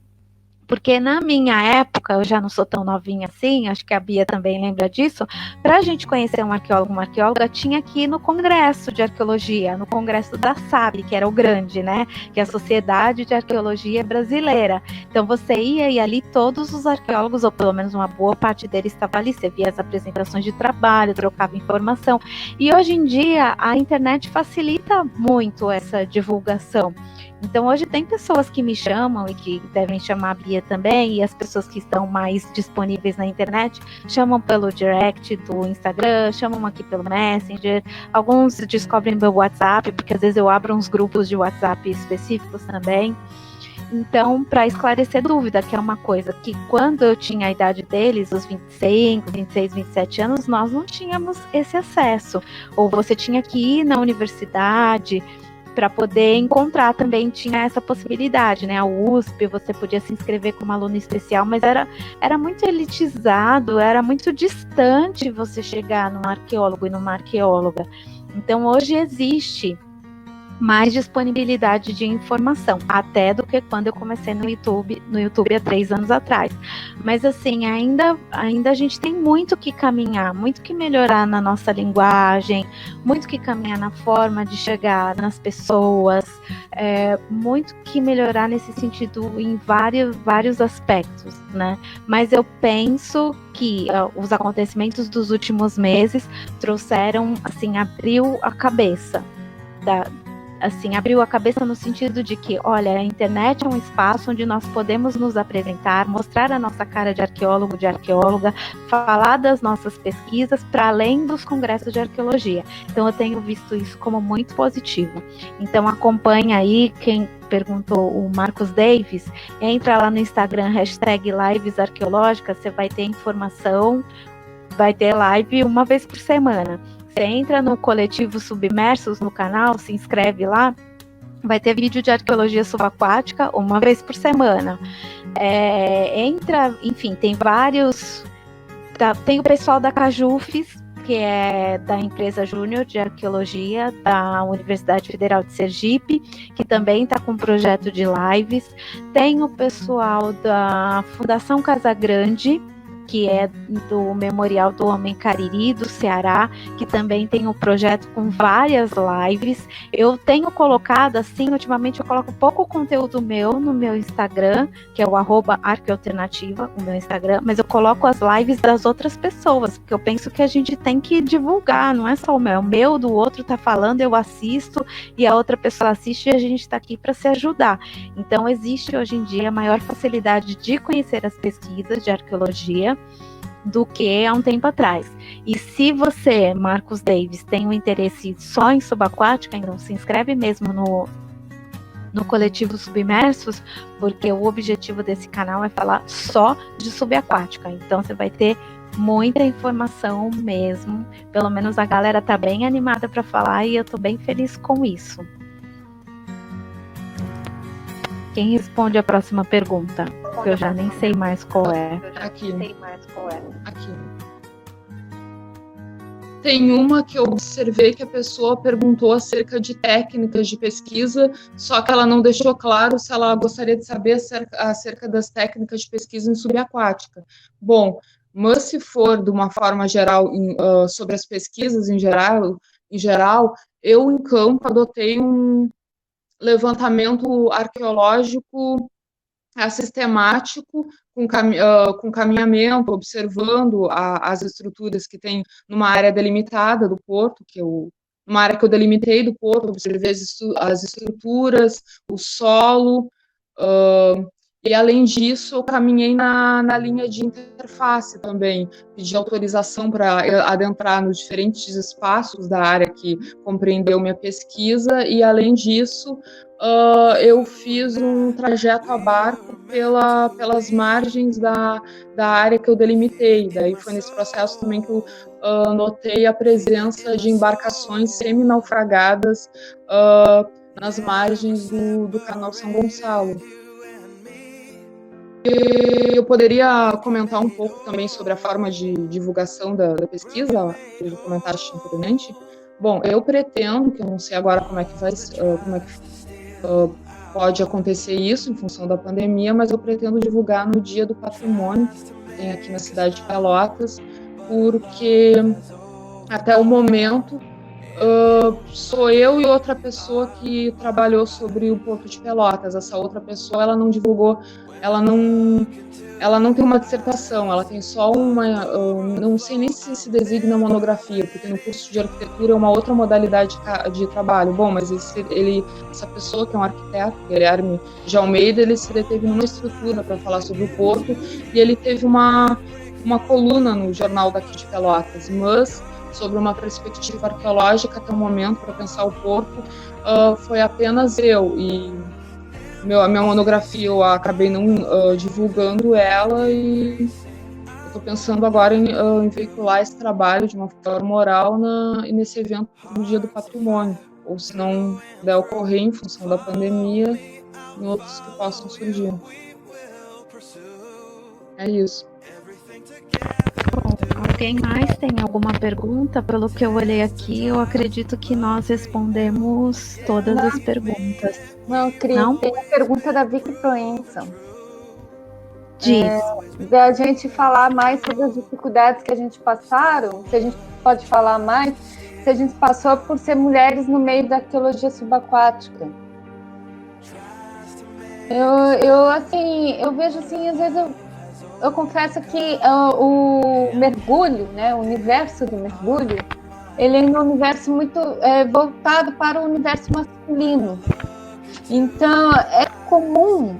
[SPEAKER 1] Porque na minha época, eu já não sou tão novinha assim, acho que a Bia também lembra disso, para a gente conhecer um arqueólogo, uma arqueóloga, tinha que ir no congresso de arqueologia, no congresso da SAB, que era o grande, né, que é a Sociedade de Arqueologia Brasileira. Então você ia e ali todos os arqueólogos, ou pelo menos uma boa parte deles estava ali, você via as apresentações de trabalho, trocava informação. E hoje em dia, a internet facilita muito essa divulgação. Então, hoje tem pessoas que me chamam e que devem chamar a Bia também, e as pessoas que estão mais disponíveis na internet chamam pelo direct do Instagram, chamam aqui pelo Messenger, alguns descobrem meu WhatsApp, porque às vezes eu abro uns grupos de WhatsApp específicos também. Então, para esclarecer dúvida, que é uma coisa que quando eu tinha a idade deles, os 25, 26, 27 anos, nós não tínhamos esse acesso. Ou você tinha que ir na universidade para poder encontrar, também tinha essa possibilidade, né? A USP, você podia se inscrever como aluno especial, mas era muito elitizado, era muito distante você chegar num arqueólogo e numa arqueóloga. Então, hoje existe mais disponibilidade de informação, até do que quando eu comecei no YouTube há 3 anos atrás. Mas assim, ainda a gente tem muito que caminhar, muito que melhorar na nossa linguagem, muito que caminhar na forma de chegar nas pessoas, muito que melhorar nesse sentido em vários aspectos, né? Mas eu penso que os acontecimentos dos últimos meses trouxeram, assim, abriu a cabeça abriu a cabeça no sentido de que, olha, a internet é um espaço onde nós podemos nos apresentar, mostrar a nossa cara de arqueólogo, de arqueóloga, falar das nossas pesquisas para além dos congressos de arqueologia. Então eu tenho visto isso como muito positivo. Então acompanha aí, quem perguntou, o Marcos Davis, entra lá no Instagram, #lives arqueológicas, você vai ter informação, vai ter live uma vez por semana. Você entra no coletivo Submersos no canal, se inscreve lá, vai ter vídeo de arqueologia subaquática uma vez por semana. Enfim, tem vários. Tem o pessoal da Cajufes, que é da empresa Júnior de Arqueologia da Universidade Federal de Sergipe, que também está com um projeto de lives. Tem o pessoal da Fundação Casagrande, que é do Memorial do Homem Cariri, do Ceará, que também tem um projeto com várias lives. Eu tenho colocado, assim, ultimamente eu coloco pouco conteúdo meu no meu Instagram, que é o @arquealternativa, o meu Instagram, mas eu coloco as lives das outras pessoas, porque eu penso que a gente tem que divulgar, não é só o meu do outro tá falando, eu assisto, e a outra pessoa assiste, e a gente está aqui para se ajudar. Então, existe hoje em dia maior facilidade de conhecer as pesquisas de arqueologia do que há um tempo atrás. E se você, Marcos Davis, tem um interesse só em subaquática, então se inscreve mesmo no coletivo Submersos, porque o objetivo desse canal é falar só de subaquática. Então você vai ter muita informação mesmo. Pelo menos a galera tá bem animada para falar e eu tô bem feliz com isso. Quem responde a próxima pergunta? Porque eu já nem sei mais qual é.
[SPEAKER 4] Aqui. Tem uma que eu observei que a pessoa perguntou acerca de técnicas de pesquisa, só que ela não deixou claro se ela gostaria de saber acerca das técnicas de pesquisa em subaquática. Bom, mas se for de uma forma geral, sobre as pesquisas em geral, eu em campo adotei um levantamento arqueológico sistemático, com caminhamento, observando as estruturas que tem numa área delimitada do porto, numa área que eu delimitei do porto, observei as estruturas, o solo, e além disso, eu caminhei na linha de interface também, pedi autorização para adentrar nos diferentes espaços da área que compreendeu minha pesquisa, e além disso, eu fiz um trajeto a barco pelas margens da área que eu delimitei. Daí foi nesse processo também que eu notei a presença de embarcações semi-naufragadas nas margens do canal São Gonçalo. Eu poderia comentar um pouco também sobre a forma de divulgação da pesquisa, que eu comentaste anteriormente. Bom, eu pretendo, que eu não sei agora como é que pode acontecer isso em função da pandemia, mas eu pretendo divulgar no Dia do Patrimônio, que tem aqui na cidade de Pelotas, porque até o momento sou eu e outra pessoa que trabalhou sobre o Porto de Pelotas. Essa outra pessoa, ela não divulgou, ela não tem uma dissertação, ela tem só não sei nem se designa monografia, porque no curso de arquitetura é uma outra modalidade de trabalho. Bom, mas essa pessoa, que é um arquiteto, Guilherme de Almeida, ele se deteve numa estrutura para falar sobre o Porto, e ele teve uma coluna no jornal daqui de Pelotas, mas sobre uma perspectiva arqueológica até o momento, para pensar o Porto, foi apenas eu, e a minha monografia eu acabei não divulgando ela, e eu estou pensando agora em veicular esse trabalho de uma forma oral nesse evento do Dia do Patrimônio, ou se não der ocorrer em função da pandemia, em outros que possam surgir. É isso.
[SPEAKER 1] Alguém mais tem alguma pergunta? Pelo que eu olhei aqui, eu acredito que nós respondemos todas as perguntas.
[SPEAKER 3] Não, Cris, tem a pergunta da Vicky Proença.
[SPEAKER 1] Diz.
[SPEAKER 3] Da gente falar mais sobre as dificuldades que a gente passaram, se a gente pode falar mais, se a gente passou por ser mulheres no meio da arqueologia subaquática. Eu vejo assim, às vezes eu confesso que o mergulho, né, o universo do mergulho, ele é um universo muito voltado para o universo masculino. Então, é comum,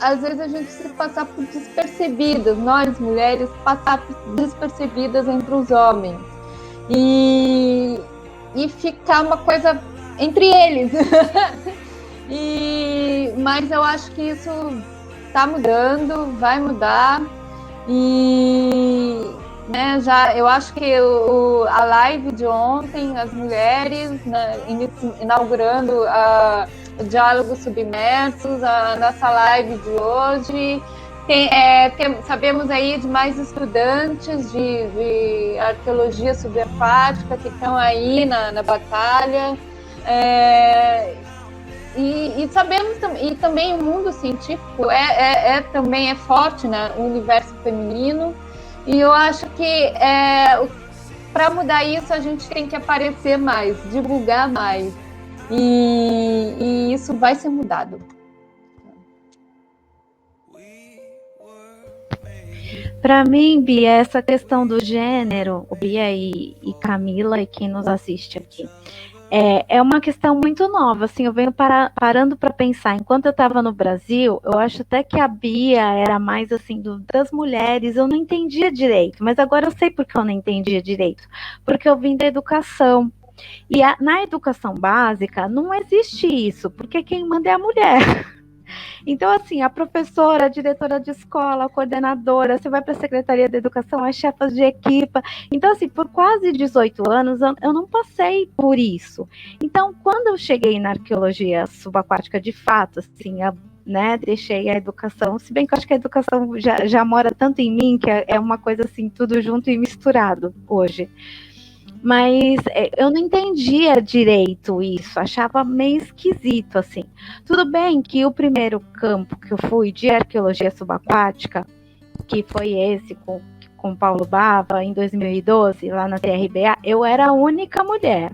[SPEAKER 3] às vezes, a gente se passar por despercebidas, nós, mulheres, passar por despercebidas entre os homens. E ficar uma coisa entre eles. Mas eu acho que isso está mudando, vai mudar, e né, eu acho que a live de ontem, as mulheres, né, inaugurando o Diálogo Submersos, a nossa live de hoje, sabemos aí de mais estudantes de arqueologia subaquática que estão aí na batalha, e sabemos e também o mundo científico também é forte, né, o universo feminino, e eu acho que para mudar isso a gente tem que aparecer mais, divulgar mais, e isso vai ser mudado.
[SPEAKER 1] Para mim, Bia, essa questão do gênero, o Bia e Camila e quem nos assiste aqui, é uma questão muito nova, assim, eu venho parando para pensar, enquanto eu estava no Brasil, eu acho até que a Bia era mais, assim, das mulheres, eu não entendia direito, mas agora eu sei porque eu não entendia direito, porque eu vim da educação, Na educação básica não existe isso, porque quem manda é a mulher. Então, assim, a professora, a diretora de escola, a coordenadora, você vai para a Secretaria de Educação, as chefas de equipa. Então, assim, por quase 18 anos, eu não passei por isso. Então, quando eu cheguei na arqueologia subaquática, de fato, assim, né, deixei a educação, se bem que eu acho que a educação já mora tanto em mim, que é uma coisa, assim, tudo junto e misturado hoje. Mas eu não entendia direito isso, achava meio esquisito, assim. Tudo bem que o primeiro campo que eu fui de arqueologia subaquática, que foi esse com Paulo Bava, em 2012, lá na TRBA, eu era a única mulher.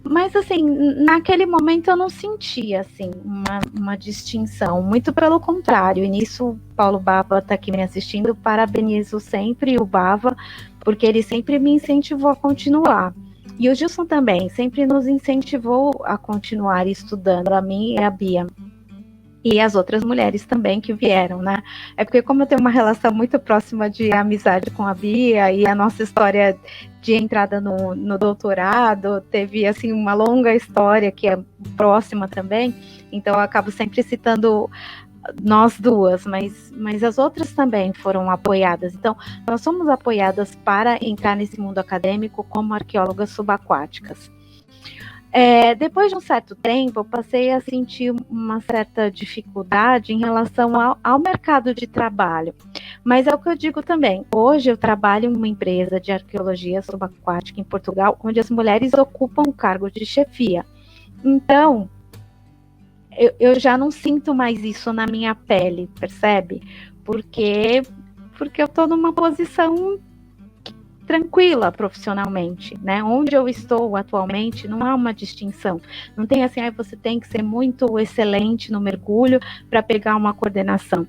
[SPEAKER 1] Mas, assim, naquele momento eu não sentia, assim, uma distinção, muito pelo contrário, e nisso o Paulo Bava está aqui me assistindo, parabenizo sempre o Bava, porque ele sempre me incentivou a continuar. E o Gilson também, sempre nos incentivou a continuar estudando, a mim e a Bia. E as outras mulheres também que vieram, né? É porque como eu tenho uma relação muito próxima de amizade com a Bia e a nossa história de entrada no doutorado teve, assim, uma longa história que é próxima também, então eu acabo sempre citando nós duas, mas as outras também foram apoiadas. Então, nós somos apoiadas para entrar nesse mundo acadêmico como arqueólogas subaquáticas. Depois de um certo tempo, eu passei a sentir uma certa dificuldade em relação ao mercado de trabalho. Mas é o que eu digo também. Hoje eu trabalho em uma empresa de arqueologia subaquática em Portugal, onde as mulheres ocupam o cargo de chefia. Então, eu já não sinto mais isso na minha pele, percebe? Porque eu estou numa posição tranquila profissionalmente, né? Onde eu estou atualmente não há uma distinção. Não tem assim, você tem que ser muito excelente no mergulho para pegar uma coordenação.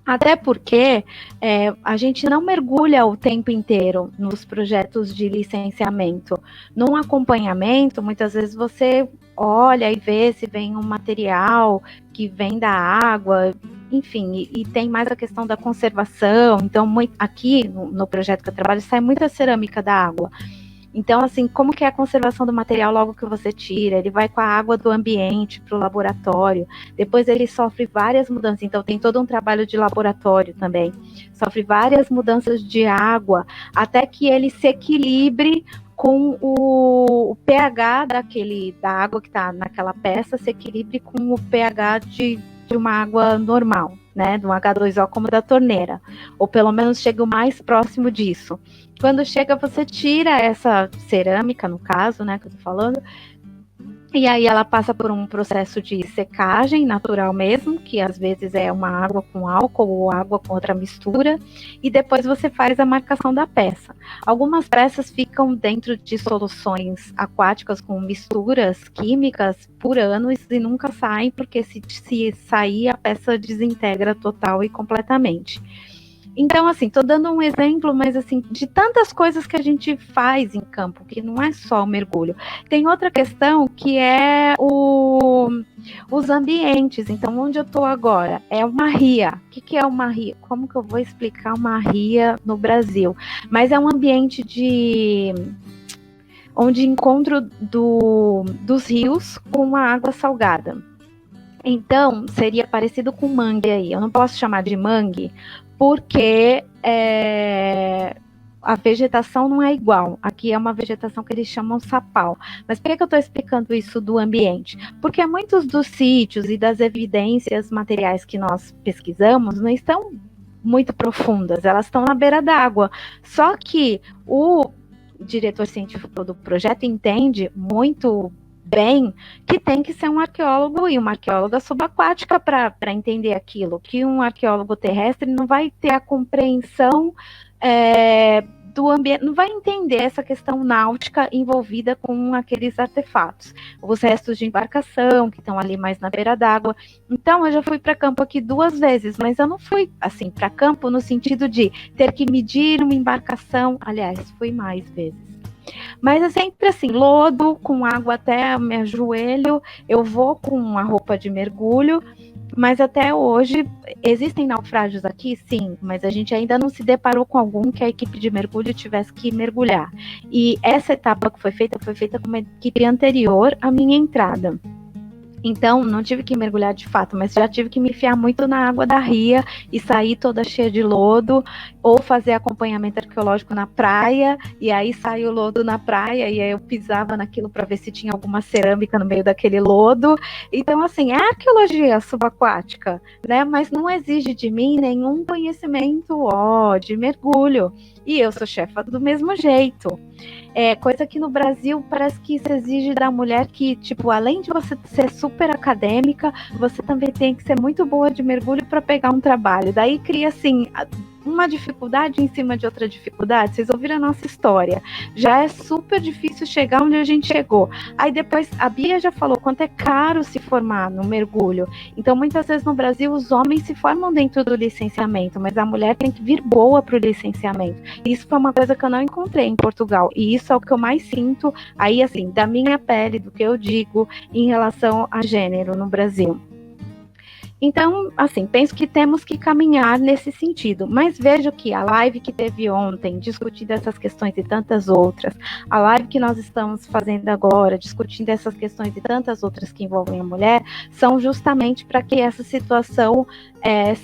[SPEAKER 1] Até porque a gente não mergulha o tempo inteiro nos projetos de licenciamento. Num acompanhamento, muitas vezes você olha e vê se vem um material que vem da água, enfim, e tem mais a questão da conservação. Então, aqui no projeto que eu trabalho, sai muita cerâmica da água. Então, assim, como que é a conservação do material logo que você tira? Ele vai com a água do ambiente para o laboratório, depois ele sofre várias mudanças, então tem todo um trabalho de laboratório também, sofre várias mudanças de água, até que ele se equilibre com o pH da água que está naquela peça, se equilibre com o pH de uma água normal, né, de um H2O como da torneira, ou pelo menos chega o mais próximo disso. Quando chega, você tira essa cerâmica, no caso, né, que eu tô falando, e aí ela passa por um processo de secagem natural mesmo, que às vezes é uma água com álcool ou água com outra mistura, e depois você faz a marcação da peça. Algumas peças ficam dentro de soluções aquáticas com misturas químicas por anos e nunca saem, porque se sair a peça desintegra total e completamente. Então, assim, tô dando um exemplo, mas assim, de tantas coisas que a gente faz em campo, que não é só o mergulho. Tem outra questão que é os ambientes. Então, onde eu tô agora? É uma ria. O que é uma ria? Como que eu vou explicar uma ria no Brasil? Mas é um ambiente onde encontro dos rios com a água salgada. Então, seria parecido com mangue aí. Eu não posso chamar de mangue, porque a vegetação não é igual. Aqui é uma vegetação que eles chamam sapau. Mas por que eu estou explicando isso do ambiente? Porque muitos dos sítios e das evidências materiais que nós pesquisamos não estão muito profundas, elas estão na beira d'água. Só que o diretor científico do projeto entende muito bem que tem que ser um arqueólogo e uma arqueóloga subaquática para entender aquilo, que um arqueólogo terrestre não vai ter a compreensão do ambiente, não vai entender essa questão náutica envolvida com aqueles artefatos, os restos de embarcação que estão ali mais na beira d'água. Então eu já fui para campo aqui 2 vezes, mas eu não fui assim para campo no sentido de ter que medir uma embarcação, aliás, fui mais vezes. Mas é sempre assim, lodo, com água até o meu joelho, eu vou com uma roupa de mergulho, Mas até hoje, existem naufrágios aqui? Sim, mas a gente ainda não se deparou com algum que a equipe de mergulho tivesse que mergulhar. E essa etapa que foi feita com uma equipe anterior à minha entrada. Então, não tive que mergulhar de fato, mas já tive que me enfiar muito na água da ria e sair toda cheia de lodo, ou fazer acompanhamento arqueológico na praia, e aí saiu o lodo na praia, e aí eu pisava naquilo para ver se tinha alguma cerâmica no meio daquele lodo. Então, assim, é arqueologia subaquática, né? Mas não exige de mim nenhum conhecimento de mergulho. E eu sou chefa do mesmo jeito. Coisa que no Brasil parece que isso exige da mulher que, tipo, além de você ser super acadêmica, você também tem que ser muito boa de mergulho para pegar um trabalho. Daí cria, assim, uma dificuldade em cima de outra dificuldade. Vocês ouviram a nossa história. Já é super difícil chegar onde a gente chegou. Aí depois, a Bia já falou quanto é caro se formar no mergulho. Então, muitas vezes no Brasil, os homens se formam dentro do licenciamento, mas a mulher tem que vir boa para o licenciamento. Isso foi uma coisa que eu não encontrei em Portugal. E isso é o que eu mais sinto, aí, assim, da minha pele, do que eu digo em relação a gênero no Brasil. Então, assim, penso que temos que caminhar nesse sentido, mas vejo que a live que teve ontem, discutindo essas questões e tantas outras, a live que nós estamos fazendo agora, discutindo essas questões e tantas outras que envolvem a mulher, são justamente para que essa situação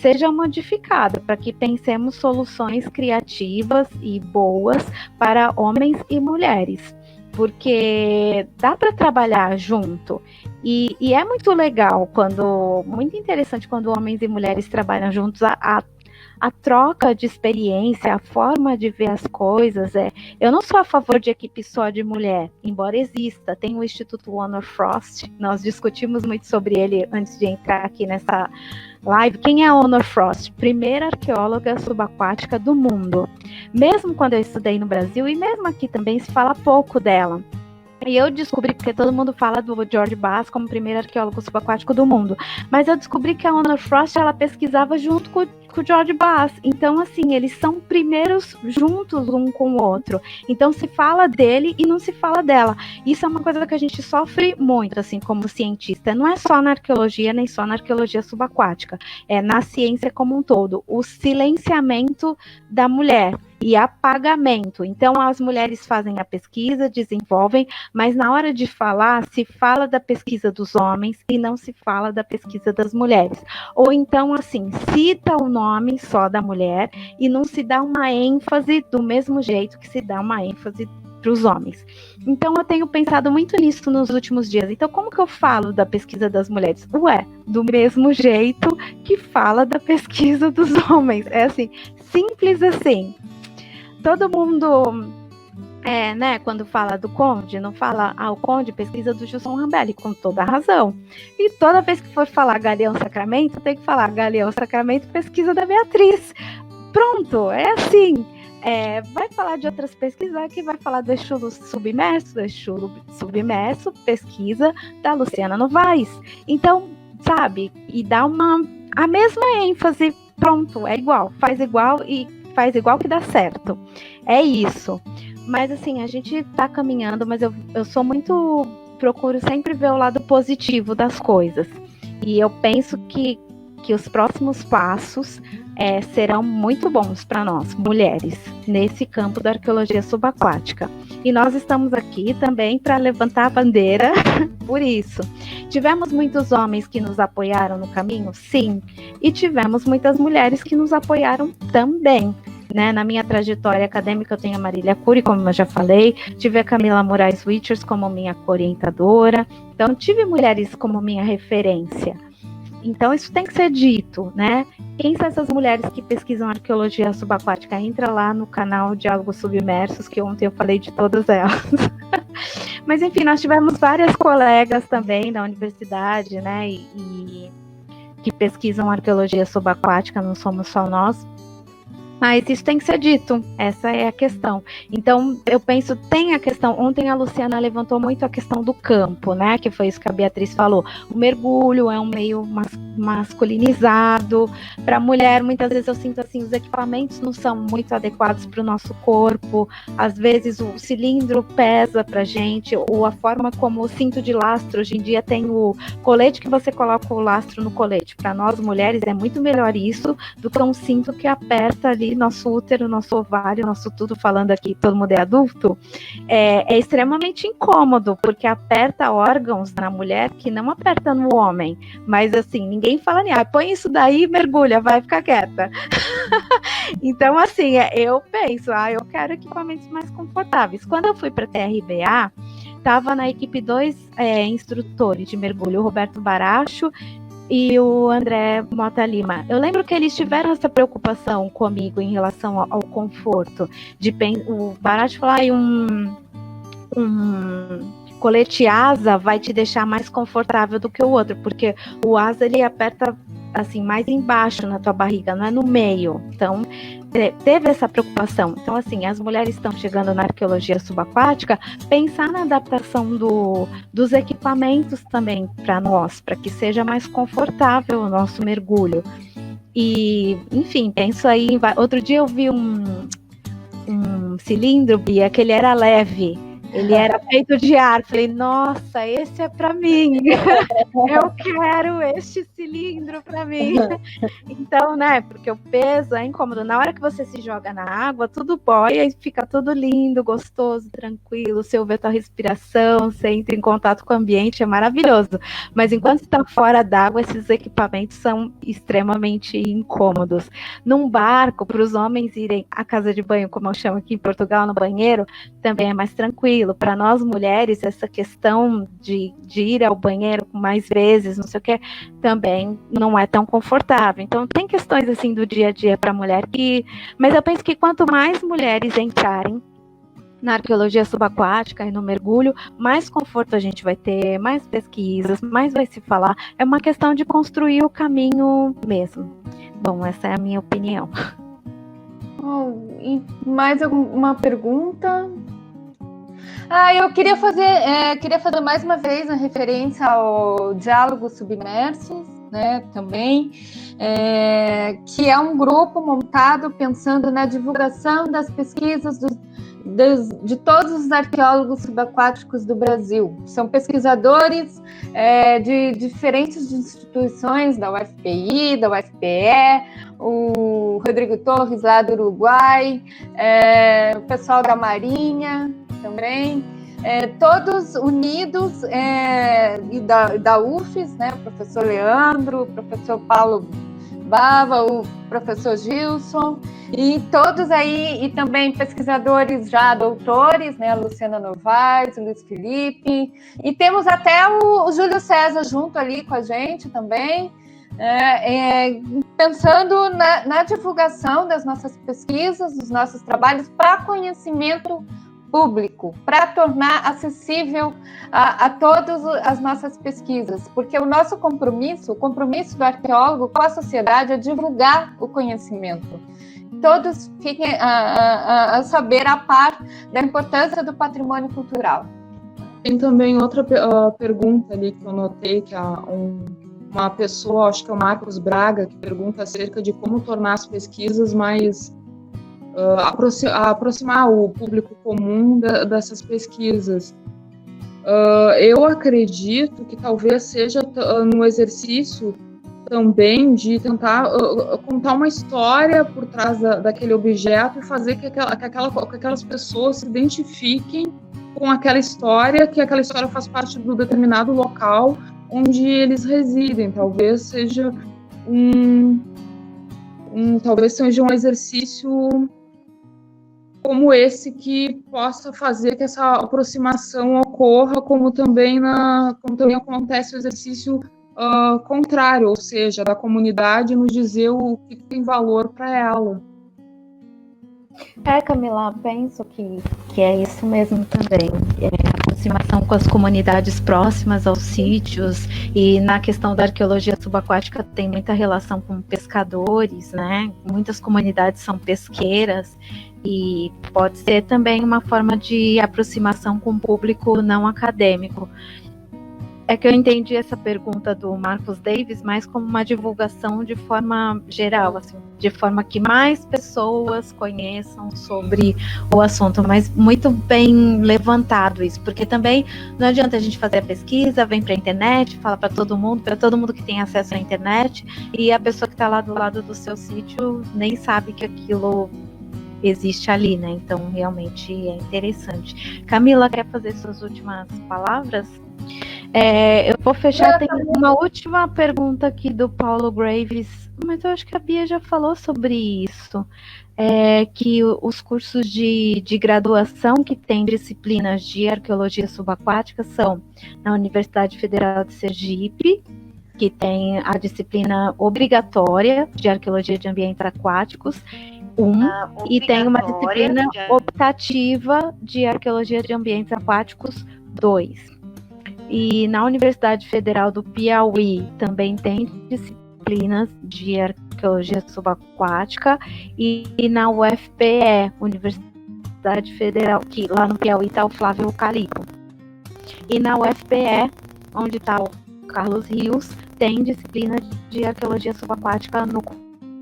[SPEAKER 1] seja modificada, para que pensemos soluções criativas e boas para homens e mulheres. Porque dá para trabalhar junto e é muito legal muito interessante quando homens e mulheres trabalham juntos, a troca de experiência, a forma de ver as coisas. Eu não sou a favor de equipe só de mulher, embora exista, tem o Instituto Honor Frost, nós discutimos muito sobre ele antes de entrar aqui nessa live. Quem é a Honor Frost? Primeira arqueóloga subaquática do mundo. Mesmo quando eu estudei no Brasil, e mesmo aqui também se fala pouco dela. E eu descobri, porque todo mundo fala do George Bass como primeiro arqueólogo subaquático do mundo, mas eu descobri que a Honor Frost, ela pesquisava junto com o George Bass. Então, assim, eles são primeiros juntos um com o outro. Então, se fala dele e não se fala dela. Isso é uma coisa que a gente sofre muito, assim, como cientista. Não é só na arqueologia, nem só na arqueologia subaquática. É na ciência como um todo. O silenciamento da mulher e apagamento. Então, as mulheres fazem a pesquisa, desenvolvem, mas na hora de falar, se fala da pesquisa dos homens e não se fala da pesquisa das mulheres. Ou então, assim, cita o nome só da mulher e não se dá uma ênfase do mesmo jeito que se dá uma ênfase para os homens. Então, eu tenho pensado muito nisso nos últimos dias. Então, como que eu falo da pesquisa das mulheres? Do mesmo jeito que fala da pesquisa dos homens. É assim, simples assim. Todo mundo, né, quando fala do Conde, não fala, o Conde pesquisa do Gilson Rambelli, com toda a razão. E toda vez que for falar Galeão Sacramento, tem que falar Galeão Sacramento, pesquisa da Beatriz. Pronto, é assim. Vai falar de outras pesquisas, aqui vai falar do Exulo Submerso, pesquisa da Luciana Novaes. Então, sabe, e dá a mesma ênfase, pronto, é igual, faz igual que dá certo. É isso. Mas assim, a gente tá caminhando, mas eu sou muito... procuro sempre ver o lado positivo das coisas. E eu penso que os próximos passos serão muito bons para nós, mulheres, nesse campo da arqueologia subaquática. E nós estamos aqui também para levantar a bandeira por isso. Tivemos muitos homens que nos apoiaram no caminho? Sim. E tivemos muitas mulheres que nos apoiaram também. Né? Na minha trajetória acadêmica, eu tenho a Marília Cury, como eu já falei, tive a Camila Moraes Wichers como minha orientadora, então tive mulheres como minha referência. Então, isso tem que ser dito, né? Quem são essas mulheres que pesquisam arqueologia subaquática? Entra lá no canal Diálogos Submersos, que ontem eu falei de todas elas. Mas, enfim, nós tivemos várias colegas também da universidade, né? E que pesquisam arqueologia subaquática, não somos só nós. Mas isso tem que ser dito, essa é a questão. Então, eu penso, tem a questão, ontem a Luciana levantou muito a questão do campo, né, que foi isso que a Beatriz falou. O mergulho é um meio masculinizado, para a mulher, muitas vezes eu sinto assim, os equipamentos não são muito adequados para o nosso corpo, às vezes o cilindro pesa para a gente, ou a forma como o cinto de lastro, hoje em dia tem o colete que você coloca o lastro no colete, para nós mulheres é muito melhor isso do que um cinto que aperta ali nosso útero, nosso ovário, nosso tudo, falando aqui, todo mundo é adulto, é extremamente incômodo, porque aperta órgãos na mulher que não aperta no homem, mas assim, ninguém fala, põe isso daí e mergulha, vai ficar quieta. Então, assim, eu penso, eu quero equipamentos mais confortáveis. Quando eu fui para a TRBA, estava na equipe 2 instrutores de mergulho, o Roberto Baracho e o André Mota Lima. Eu lembro que eles tiveram essa preocupação comigo em relação ao conforto. O Baracho falou, um colete asa vai te deixar mais confortável do que o outro, porque o asa ele aperta assim mais embaixo na tua barriga, não é no meio. Então, teve essa preocupação. Então, assim, as mulheres estão chegando na arqueologia subaquática, pensar na adaptação dos equipamentos também para nós, para que seja mais confortável o nosso mergulho. E, enfim, penso aí. Outro dia eu vi um cilindro, Bia, que ele era leve. Ele era feito de ar. Falei, nossa, esse é para mim. Eu quero este cilindro para mim. Então, né, porque o peso é incômodo. Na hora que você se joga na água, tudo boia e fica tudo lindo, gostoso, tranquilo. Você ouve a tua respiração, você entra em contato com o ambiente, é maravilhoso. Mas enquanto está fora d'água, esses equipamentos são extremamente incômodos. Num barco, para os homens irem à casa de banho, como eu chamo aqui em Portugal, no banheiro, também é mais tranquilo. Para nós mulheres, essa questão de ir ao banheiro mais vezes, não sei o que, também não é tão confortável. Então, tem questões assim do dia a dia para a mulher mas eu penso que quanto mais mulheres entrarem na arqueologia subaquática e no mergulho, mais conforto a gente vai ter, mais pesquisas, mais vai se falar. É uma questão de construir o caminho mesmo. Bom, essa é a minha opinião.
[SPEAKER 3] E mais alguma pergunta? Eu queria fazer mais uma vez a referência ao Diálogos Submersos, né, também, que é um grupo montado pensando na divulgação das pesquisas de todos os arqueólogos subaquáticos do Brasil. São pesquisadores de diferentes instituições, da UFPI, da UFPE, o Rodrigo Torres, lá do Uruguai, o pessoal da Marinha também, todos unidos, e da UFES, né, o professor Leandro, o professor Paulo Bava, o professor Gilson, e todos aí, e também pesquisadores já doutores, né, a Luciana Novaes, o Luiz Felipe, e temos até o Júlio César junto ali com a gente também, pensando na divulgação das nossas pesquisas, dos nossos trabalhos para conhecimento público, para tornar acessível a todas as nossas pesquisas, porque o nosso compromisso, o compromisso do arqueólogo com a sociedade é divulgar o conhecimento. Todos fiquem a saber a par da importância do patrimônio cultural.
[SPEAKER 4] Tem também outra pergunta ali que eu notei, que uma pessoa, acho que é o Marcos Braga, que pergunta acerca de como tornar as pesquisas mais aproximar o público comum dessas pesquisas. Eu acredito que talvez seja no exercício também de tentar contar uma história por trás daquele objeto e fazer que aquelas pessoas se identifiquem com aquela história, que aquela história faz parte do determinado local onde eles residem. Talvez seja talvez seja um exercício como esse que possa fazer que essa aproximação ocorra, como também acontece o exercício contrário, ou seja, da comunidade nos dizer o que tem valor para ela.
[SPEAKER 1] Camila, penso que é isso mesmo também. A aproximação com as comunidades próximas aos sítios, e na questão da arqueologia subaquática tem muita relação com pescadores, né? Muitas comunidades são pesqueiras, e pode ser também uma forma de aproximação com o público não acadêmico. É que eu entendi essa pergunta do Marcos Davis mais como uma divulgação de forma geral, assim, de forma que mais pessoas conheçam sobre o assunto, mas muito bem levantado isso, porque também não adianta a gente fazer a pesquisa, vem para a internet, fala para todo mundo que tem acesso à internet, e a pessoa que está lá do lado do seu sítio nem sabe que aquilo existe ali, né? Então, realmente é interessante. Camila, quer fazer suas últimas palavras? Eu vou fechar, tem uma última pergunta aqui do Paulo Graves, mas eu acho que a Bia já falou sobre isso, que os cursos de graduação que tem disciplinas de arqueologia subaquática são na Universidade Federal de Sergipe, que tem a disciplina obrigatória de arqueologia de ambientes aquáticos, e tem uma disciplina optativa de arqueologia de ambientes aquáticos 2. E na Universidade Federal do Piauí também tem disciplinas de arqueologia subaquática, e na UFPE, Universidade Federal, que lá no Piauí está o Flávio Calico. E na UFPE, onde está o Carlos Rios, tem disciplina de arqueologia subaquática no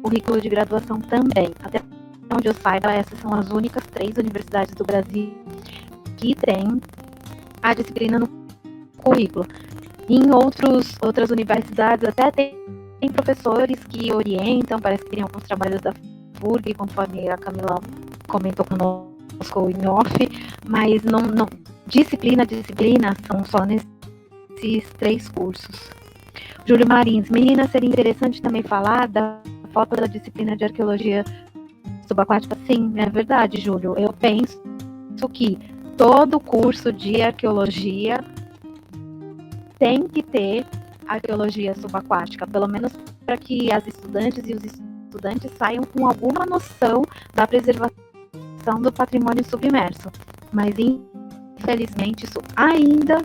[SPEAKER 1] currículo de graduação também. Até onde eu saiba, essas são as únicas 3 universidades do Brasil que têm a disciplina no currículo. Em outras universidades até tem professores que orientam, parece que tem alguns trabalhos da FURG, conforme a Camila comentou conosco em off, mas não disciplina são só nesses 3 cursos. Júlio Marins, meninas, seria interessante também falar da falta da disciplina de arqueologia subaquática? Sim, é verdade, Júlio. Eu penso que todo curso de arqueologia tem que ter arqueologia subaquática, pelo menos para que as estudantes e os estudantes saiam com alguma noção da preservação do patrimônio submerso. Mas, infelizmente, isso ainda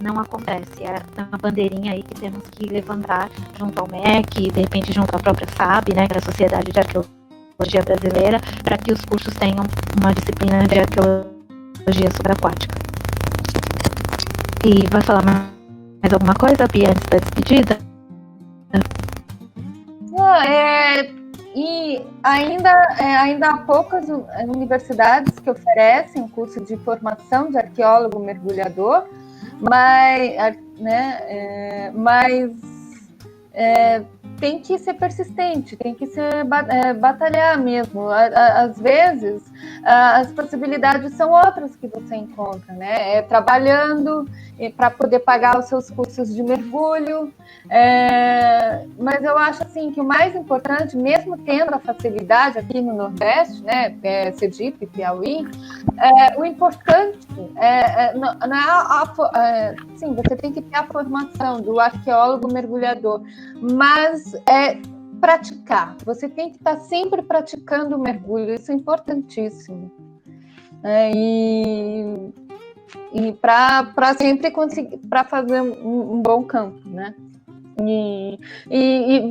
[SPEAKER 1] não acontece. É uma bandeirinha aí que temos que levantar junto ao MEC, de repente junto à própria SAB, né, que é a Sociedade de Arqueologia Brasileira, para que os cursos tenham uma disciplina de arqueologia subaquática. E vai falar mais alguma coisa, Bia, antes da despedida?
[SPEAKER 3] E ainda há poucas universidades que oferecem o curso de formação de arqueólogo mergulhador, mas tem que ser persistente, tem que ser batalhar mesmo. Às vezes, as possibilidades são outras que você encontra, né? Trabalhando para poder pagar os seus cursos de mergulho. Mas eu acho assim que o mais importante, mesmo tendo a facilidade aqui no Nordeste, né, Sergipe, Piauí, o importante sim, você tem que ter a formação do arqueólogo mergulhador, mas praticar. Você tem que estar sempre praticando o mergulho, isso é importantíssimo. E para sempre conseguir, para fazer um bom campo, né? E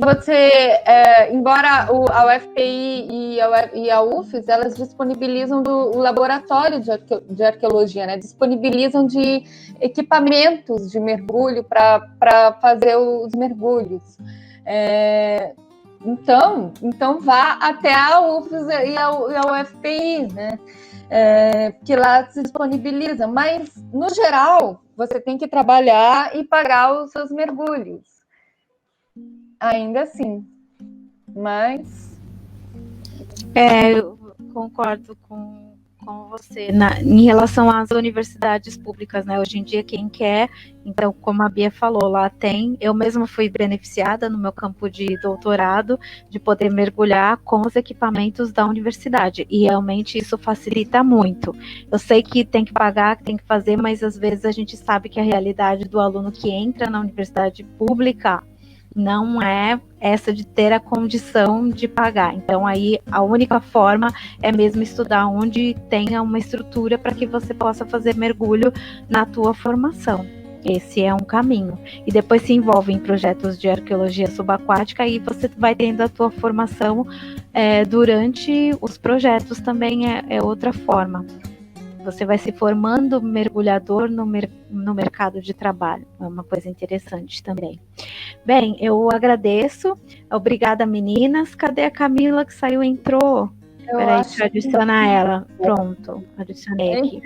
[SPEAKER 3] você, embora a UFPI e a UFES, elas disponibilizam o laboratório de arqueologia, né? Disponibilizam de equipamentos de mergulho para fazer os mergulhos. Então vá até a UFES e a UFPI, né? Que lá se disponibiliza, mas no geral você tem que trabalhar e pagar os seus mergulhos. Ainda assim, mas...
[SPEAKER 1] Eu concordo com você em relação às universidades públicas, né? Hoje em dia, quem quer, então, como a Bia falou, lá tem. Eu mesma fui beneficiada no meu campo de doutorado de poder mergulhar com os equipamentos da universidade, e realmente isso facilita muito. Eu sei que tem que pagar, que tem que fazer, mas às vezes a gente sabe que a realidade do aluno que entra na universidade pública não é essa de ter a condição de pagar. Então, aí a única forma é mesmo estudar onde tenha uma estrutura para que você possa fazer mergulho na tua formação. Esse é um caminho. E depois se envolve em projetos de arqueologia subaquática e você vai tendo a tua formação durante os projetos também é outra forma. Você vai se formando mergulhador no mercado de trabalho. É uma coisa interessante também. Bem, eu agradeço. Obrigada, meninas. Cadê a Camila que saiu e entrou? Peraí, deixa eu adicionar ela. Pronto, adicionei aqui.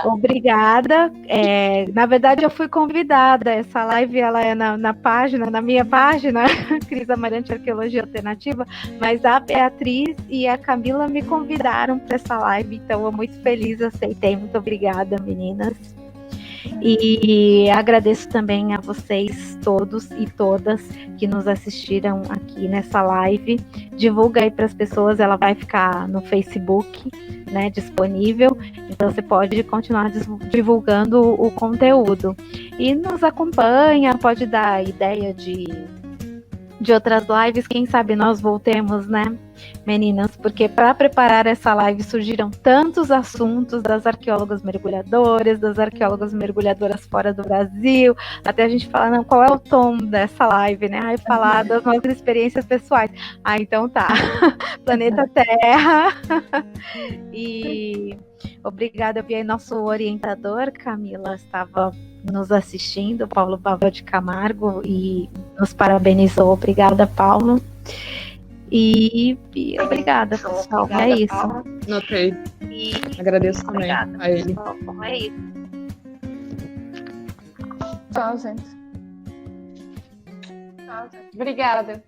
[SPEAKER 1] Obrigada. Na verdade, eu fui convidada. Essa live ela é na página, na minha página, Cris Amarante Arqueologia Alternativa, mas a Beatriz e a Camila me convidaram para essa live, então eu muito feliz, aceitei. Muito obrigada, meninas. E agradeço também a vocês todos e todas que nos assistiram aqui nessa live. Divulga aí para as pessoas, ela vai ficar no Facebook, né, disponível, então você pode continuar divulgando o conteúdo. E nos acompanha, pode dar ideia de outras lives, quem sabe nós voltemos, né, meninas, porque para preparar essa live surgiram tantos assuntos das arqueólogas mergulhadoras, das arqueólogas mergulhadoras fora do Brasil, até a gente falar, não, qual é o tom dessa live, né, aí falar das nossas experiências pessoais, então tá, Planeta Terra, e obrigada, eu vi aí nosso orientador, Camila, estava nos assistindo, Paulo Bava de Camargo, e nos parabenizou. Obrigada, Paulo. E obrigada, pessoal. É isso.
[SPEAKER 4] Notei. Agradeço também a ele.
[SPEAKER 1] Pessoal, é isso.
[SPEAKER 3] Tchau, gente. Obrigada.